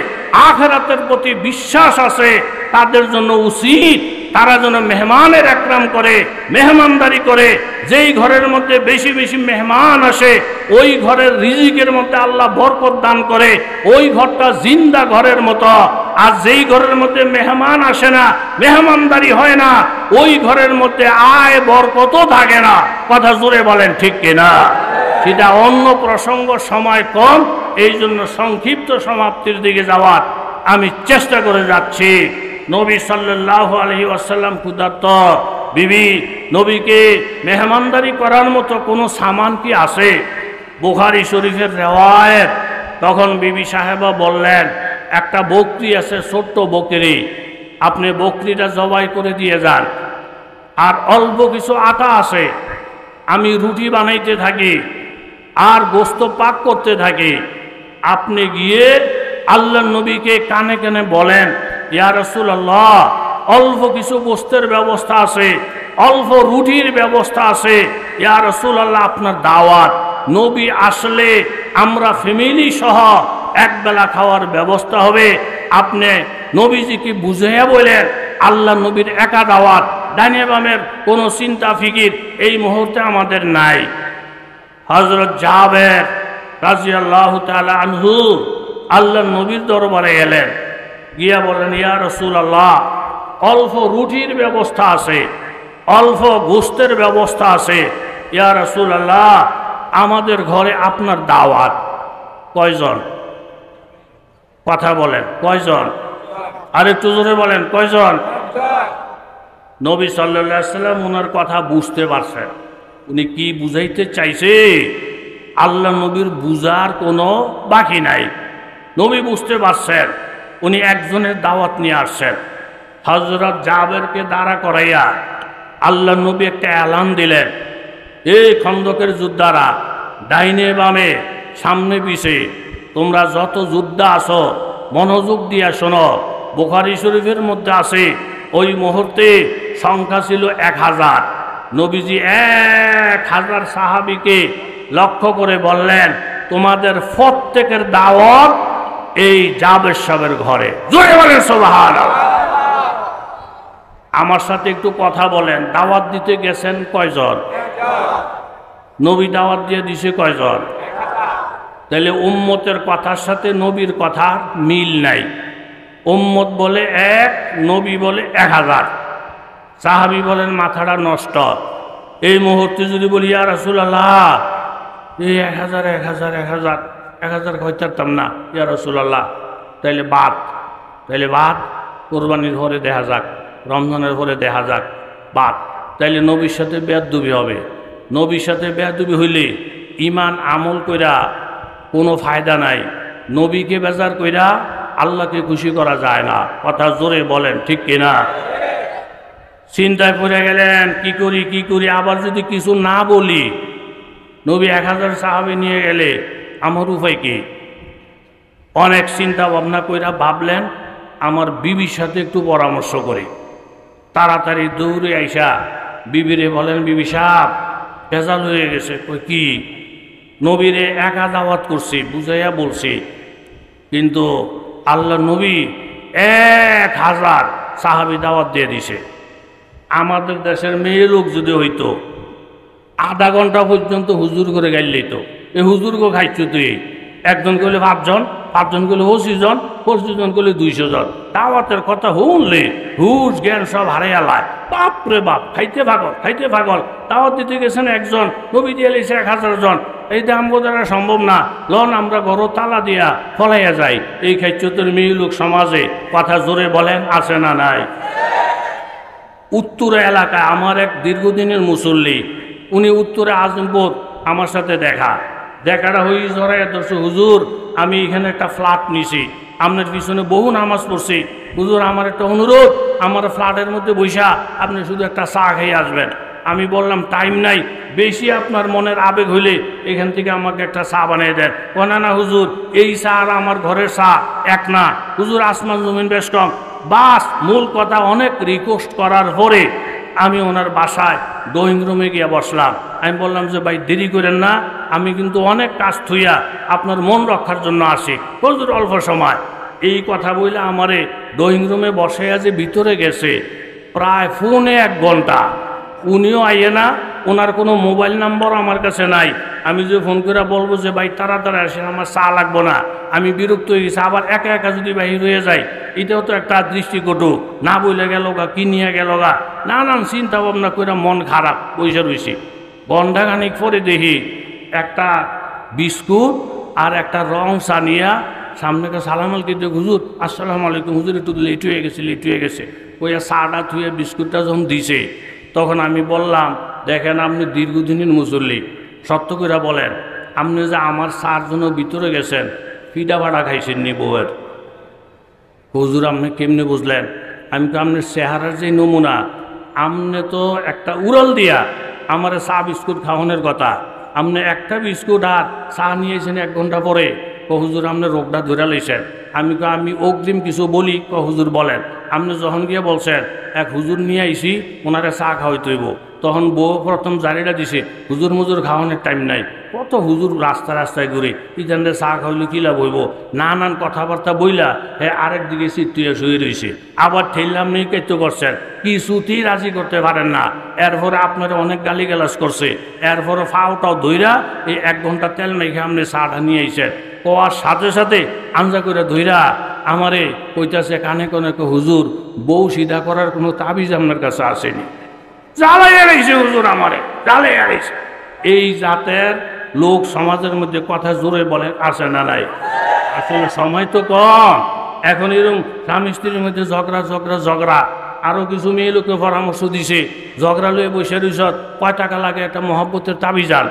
আখিরাতের প্রতি বিশ্বাস আছে, তাদের জন্য উচিত তারা যেন মেহমানের একরাম করে, মেহমানদারি করে। যেই ঘরের মধ্যে বেশি বেশি মেহমান আসে, ওই ঘরের রিজিকের মধ্যে আল্লাহ বরকত দান করে, ওই ঘরটা জিন্দা ঘরের মতো। আর যেই ঘরের মধ্যে মেহমান আসে না, মেহমানদারি হয় না, ওই ঘরের মধ্যে আয় বরকতও থাকে না। কথা জোরে বলেন ঠিক কিনা? সেটা অন্য প্রসঙ্গ, সময় কম, এই জন্য সংক্ষিপ্ত সমাপ্তির দিকে যাওয়ার আমি চেষ্টা করে যাচ্ছি। নবী সাল্লাল্লাহু আলাইহি ওয়াসাল্লাম ক্ষুধার্ত। বিবি, নবীকে মেহমানদারি করার মতো কোনো সামান কি আছে? বুখারী শরীফের রিওয়ায়াত। তখন বিবি সাহেবা বললেন, একটা বকরি আছে, ছোট্ট বকরি, আপনি বকরিটা জবাই করে দিয়ে যান। আর অল্প কিছু আটা আছে, আমি রুটি বানাইতে থাকি আর গোস্ত পাক করতে থাকি। আপনি গিয়ে আল্লাহ নবীকে কানে কানে বলেন, ইয়া রাসূলুল্লাহ, অল্প কিছু গোস্তের ব্যবস্থা আছে, অল্প রুটির ব্যবস্থা আছে, ইয়া রাসূলুল্লাহ আপনার দাওয়াত, নবী আসলে আমরা ফ্যামিলি সহ একবেলা খাওয়ার ব্যবস্থা হবে। আপনি নবীজিকে বুঝাইয়া বলেন আল্লাহ নবীর একা দাওয়াত, ডানে বামের কোনো চিন্তা ফিকির এই মুহূর্তে আমাদের নাই। হযরত জাবের রাদিয়াল্লাহু তাআলা আনহু আল্লাহ নবীর দরবারে এলেন, গিয়া বলেন, ইয়া রাসূলুল্লাহ, অল্প রুটির ব্যবস্থা আছে, অল্প গোস্তের ব্যবস্থা আছে, ইয়া রাসূলুল্লাহ আমাদের ঘরে আপনার দাওয়াত। কয়জন? কথা বলেন, কয়জন? আর একটু জোরে বলেন, কয়জন? নবী সাল্লাল্লাহু আলাইহি সাল্লাম ওনার কথা বুঝতে পারছেন, উনি কি বুঝাইতে চাইছে আল্লাহ নবীর বুঝার কোনো বাকি নাই। নবী বুঝতে পারছেন, উনি একজনের দাওয়াত নিয়ে আসছেন। হযরত জাবেরকে দাঁড়া করাইয়া আল্লাহ নবী একটা এলান দিলেন, এই খন্দকের যোদ্ধারা, ডাইনে বামে সামনে পিছে তোমরা যত যোদ্ধা আছো মনোযোগ দিয়া শোনো। বুখারী শরীফের মধ্যে আছে ওই মুহূর্তে সংখ্যা ছিল 1000। নবীজি 1000 সাহাবীকে লক্ষ্য করে বললেন, তোমাদের প্রত্যেকের দাওয়াত এই জাবের সাহেবের ঘরে। জোরে বলেন সুবহানাল্লাহ। আমার সাথে একটু কথা বলেন, দাওয়াত দিতে গেছেন কয়জন? নবী দাওয়াত দিয়ে দিছে কয়জন? তাহলে উম্মতের কথার সাথে নবীর কথার মিল নাই। উম্মত বলে 1, নবী বলে 1000। সাহাবী বলেন মাথাটা নষ্ট। এই মুহূর্তে যদি বলি, ইয়া রাসূলুল্লাহ এই 1000 কইতাম না ইয়া রাসূলুল্লাহ, তাইলে বাদ কোরবানির পরে দেখা যাক, রমজানের পরে দেখা যাক, বাদ। তাইলে নবীর সাথে বেয়াদবি হবে। নবীর সাথে বেয়াদবি হইলে ইমান আমল কইরা কোনো ফায়দা নাই। নবীকে বেজার কইরা আল্লাহকে খুশি করা যায় না। কথা জোরে বলেন, ঠিক কিনা? চিন্তায় পড়ে গেলেন, কি করি, আবার যদি কিছু না বলি, নবী 1000 সাহাবী নিয়ে গেলে আমার উপায় কি? অনেক চিন্তা ভাবনা কইরা ভাবলেন আমার বিবির সাথে একটু পরামর্শ করি। তাড়াতাড়ি দৌড়ে আইসা বিবিরে বলেন, বিবি সাহেব ভেজাল হয়ে গেছে। কই কি? নবীরে একা দাওয়াত করছি, বুঝাইয়া বলছি, কিন্তু আল্লাহ নবী 1000 সাহাবী দাওয়াত দিয়ে দিছে। আমাদের দেশের মেয়ে লোক যদি হইতো আধা ঘন্টা পর্যন্ত হুজুর করে গাইল লইত। এই হুজুর গো খাইছো তুই, একজন কইলে 5 জন, 5 জন কইলে 25 জন, 25 জন কইলে 200 জন। দাওয়াতের কথা শুনলে হুশ জ্ঞান সব হারাইয়া লায়। বাপরে বাপ, খাইতে পাগল। দাওয়াত দিতে গেছেন একজন, নবী দিয়ে লেছে 1000 জন। এই দাম বোঝানো সম্ভব না, লন আমরা ঘর তালা দিয়া ফলাইয়া যাই। এই খাইচ্যতের মেয়ে লোক সমাজে, কথা জোরে বলেন, আছে না নাই? উত্তরা এলাকায় আমার এক দীর্ঘদিনের মুসল্লি, উনি উত্তরে আজমপুর, আমার সাথে দেখাটা হয়ে জড়াই ধরছে, হুজুর আমি এখানে একটা ফ্ল্যাট নিছি, আপনার পিছনে বহু নামাজ পড়ছি, হুজুর আমার একটা অনুরোধ, আমার ফ্ল্যাটের মধ্যে বৈশা আপনি শুধু একটা চা খেয়ে আসবেন। আমি বললাম টাইম নাই, বেশি আপনার মনের আবেগ হইলে এখান থেকে আমাকে একটা চা বানিয়ে দেন। ও না হুজুর, এই চা আর আমার ঘরের চা এক না, হুজুর আসমান জমিন বেশ কম। বাস মূল কথা, অনেক রিকোয়েস্ট করার পরে আমি ওনার বাসায় ড্রয়িং রুমে গিয়ে বসলাম। আমি বললাম যে ভাই দেরি করেন না, আমি কিন্তু অনেক কাজ থুইয়া আপনার মন রক্ষার জন্য আসি, হুজুর অল্প সময়। এই কথা বলে আমারে ড্রয়িং রুমে বসে যে ভিতরে গেছে প্রায় ফোনে 1 ঘন্টা। উনিও আইয়ে না, ওনার কোনো মোবাইল নাম্বার আমার কাছে নাই। আমি যে ফোন করে বলবো যে ভাই তাড়াতাড়ি আসেন, আমার চা লাগবো না, আমি বিরক্ত হয়ে গেছি। আবার একা একা যদি বাহির হয়ে যায়, এটাও তো একটা দৃষ্টিকটু। না বলে গেল গা, কি নিয়ে গেল গা, নানান চিন্তা ভাবনা করে মন খারাপ পয়সা রয়েছি। ঘণ্টাখানিক পরে দেখি একটা বিস্কুট আর একটা রং চা নিয়া সামনেকে সালাম আলকে দিয়ে, হুজুর আসসালামু আলাইকুম, হুজুর একটু লেট হয়ে গেছে। ওইয়া চাটা থুয়ে বিস্কুটটা যখন দিছে, তখন আমি বললাম, দেখেন আপনি দীর্ঘদিনের মুসল্লি, সত্য করে বলেন, আপনি যে আমার চার জন্য ভিতরে গেছেন, পিঠা ভাড়া খাইছেন নি বউয়ের? হুজুর আপনি কেমনে বুঝলেন? আমি তো আপনার চেহারার যে নমুনা, আপনি তো একটা উড়াল দিয়া আমার চা বিস্কুট খাওয়ানোর কথা, আপনি একটা বিস্কুট আর চা নিয়েছেন 1 ঘন্টা পরে। হুজুর আপনি রোগটা ধরে লইছেন। আমি অগ্রিম কিছু বলি, হুজুর বলেন। আপনি যখন গিয়ে বলছেন এক হুজুর নিয়ে আইসি, ওনারে চা খাওয়াইতে হইব, তখন বউ প্রথম জারিটা দিছে হুজুর মুজুর খাওয়ানোর টাইম নাই। কত হুজুর রাস্তায় ঘুরে ইজানরে চা খাওয়াইলে কি লাভ হইব, নানান কথাবার্তা বইলা আরেক দিকে চিত্তুয়া শুয়ে রয়েছে। আবার ঠেললাম নেই কেতো করছেন, কিছুতেই রাজি করতে পারেন না। এরপরে আপনারা অনেক গালিগালাজ করছে, এরপরে ফাওটাও ধইরা এই 1 ঘন্টা তেল মেখে আপনি চাটা নিয়ে আইছেন। কোয়ার সাথে সাথে আঞ্জা করে ধইরা আমারে কইতাছে কানে কানে, হুজুর বউ সিধা করার কোনো তাবিজ আপনার কাছে আসেনি, জ্বালাই এড়াইছে হুজুর, আমারে জ্বালাই এড়াইছে। এই জাতের লোক সমাজের মধ্যে কথা জোরে বলে আসে না নাই? আসলে সময় তো কম। এখন এরকম স্বামী স্ত্রীর মধ্যে ঝগড়া। আরো কিছু মেয়ে লোকে পরামর্শ দিছে, ঝগড়া লয়ে বসে রইছ, কয় টাকা লাগে একটা মহব্বতের তাবিজান।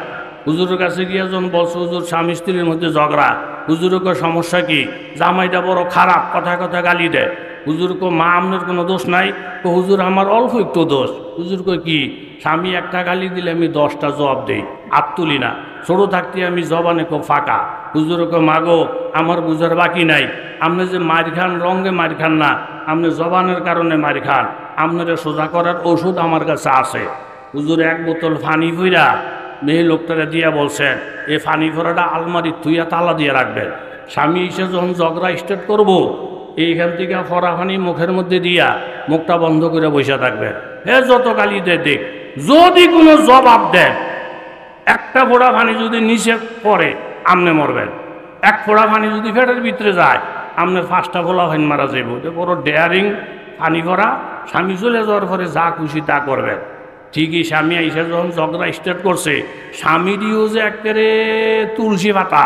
হুজুরের কাছে গিয়ে যখন বলছে হুজুর স্বামী স্ত্রীর মধ্যে ঝগড়া, হুজুরের সমস্যা কি, জামাইটা বড় খারাপ, কথা গালি দেয়। হুজুর মা আপনার কোনো দোষ নাই? হুজুর আমার অল্প একটু দোষ। হুজুর কি, স্বামী একটা গালি দিলে আমি 10টা জবাব দেই, হাত তুলি না। ছোট থাকতে আমি জবানে খুব ফাঁকা। হুজুর মাগো আমার বুঝার বাকি নাই, আপনি যে মার খান রঙে মার খান না, আপনি জবানের কারণে মার খান, আপনার সোজা করার ওষুধ আমার কাছে আছে। হুজুর 1 বোতল পানি ভইরা মেয়ে লোকটারে দিয়া বলছেন, এই পানি ভরাটা আলমারি থুইয়া তালা দিয়ে রাখবেন। স্বামী এসে যখন ঝগড়া স্টার্ট করবো, এইখান থেকে ফরা পানি মুখের মধ্যে দিয়া মুখটা বন্ধ করে বসে থাকবেন। যত গালি দেয় দেখ, যদি কোনো জবাব দেন, একটা ফোড়া পানি যদি নিচে পড়ে আমনে মরবেন, 1 ফোড়া পানি যদি পেটের ভিতরে যায় আপনার 5টা ফোলা ফাইন মারা যাইব। বড় ডেয়ারিং পানি ভরা। স্বামী চলে যাওয়ার পরে যা খুশি তা করবেন। ঠিকই স্বামী আইসা যখন ঝগড়া স্টার্ট করছে, স্বামীরও যে একেবারে তুলসী পাতা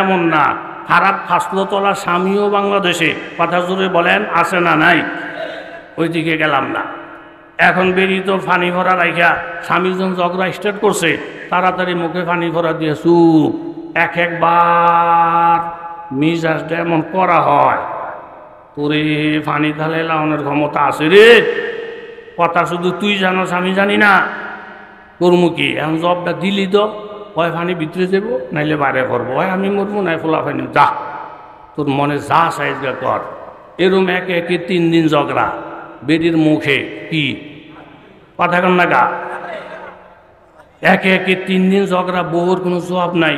এমন না, খারাপ ফাসলো তোলা স্বামীও বাংলাদেশে, কথা জোরে বলেন আছে না নাই? ওইদিকে গেলাম না। এখন বেরিয়ে তো পানি ভরা রাইখা স্বামী যখন ঝগড়া স্টার্ট করছে, তাড়াতাড়ি মুখে পানি ভরা দিয়ে চুপ। একবার মিজাজটা এমন করা হয়, তোরে পানি ঢালে লাউনের ক্ষমতা আছে রে, কথা শুধু তুই জানোস আমি জানি না, করমু কি? এখন জবটা দিলি তো, হয় পানি ভিতরে যাবো নাইলে বাইরে করবো, হয় আমি মরবো নাই ফোলা পানি, যা তোর মনে যা সাইজটা কর। এরম একে 3 দিন ঝগড়া, বেডির মুখে কি কথা কন না গা, একে 3 দিন ঝগড়া, বউর কোনো জবাব নাই।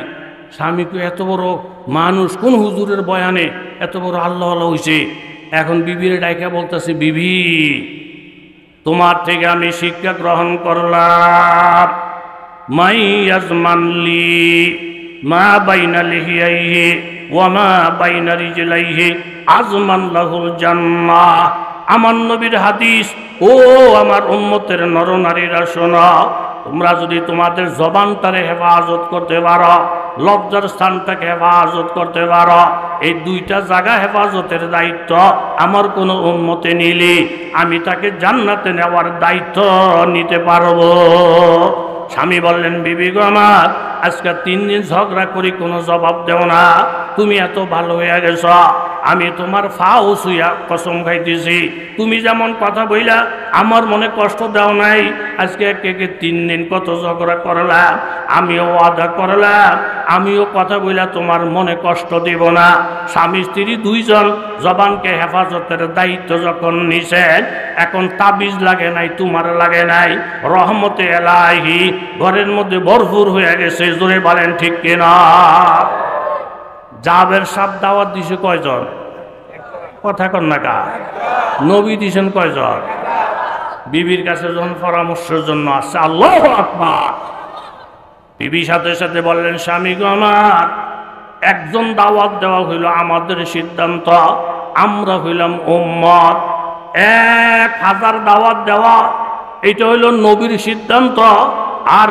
স্বামীকে এত বড় মানুষ, কোন হুজুরের বয়ানে এত বড় আল্লাহ হয়েছে। এখন বিবির ডাইকা বলতেছে, বিবি তোমার থেকে আমি শিক্ষা গ্রহণ করলাম, মাই আজমানলি মা বাইনা লিহিয়াইহি ওয়া মা বাইনা রিজলাইহি আজমান লাহুল জান্নাহ। আমার নবীর হাদিস, ও আমার উম্মতের নরনারীরা শোনো, তোমরা যদি তোমাদের জবানটারে হেফাজত করতে পারো, লজ্জার স্থানটাকে হেফাজত করতে পারো, এই 2টা জায়গা হেফাজতের দায়িত্ব আমার কোনো উম্মতে নিলে আমি তাকে জান্নাতে নেওয়ার দায়িত্ব নিতে পারবো। স্বামী বললেন, বিবি গো আমার, আজকে 3 দিন ঝগড়া করি কোনো জবাব দেও না, তুমি এত ভালো হয়ে গেছ, আমি তোমার ফাও শুয়া কসম খাইতেছি, তুমি যেমন কথা বইলা আমার মনে কষ্ট দাও নাই। আজকে একে 3 দিন কত ঝগড়া করলাম, আমিও ওয়াদা করলাম, আমিও কথা বইলা তোমার মনে কষ্ট দিব না। স্বামী স্ত্রী 2 জন জবানকে হেফাজতের দায়িত্ব যখন নিছেন, এখন তাবিজ লাগে নাই, তোমার লাগে নাই, রহমতে এলাহি ঘরের মধ্যে ভরপুর হয়ে গেছে। জোরে বলেন ঠিক কিনা? জাবের সাপ দাওয়াত দিছে কয়জন? কথা কন না কা? নবী দিছেন কয়জন? বিবির কাছে যখন পরামর্শের জন্য আসছে, আল্লাহু আকবার, বিবি সাথে সাথে বললেন, স্বামী গো আমার, একজন দাওয়াত দেওয়া হইল আমাদের সিদ্ধান্ত, আমরা হইলাম উম্মত, 1000 দাওয়াত দেওয়া এটা হইল নবীর সিদ্ধান্ত। আর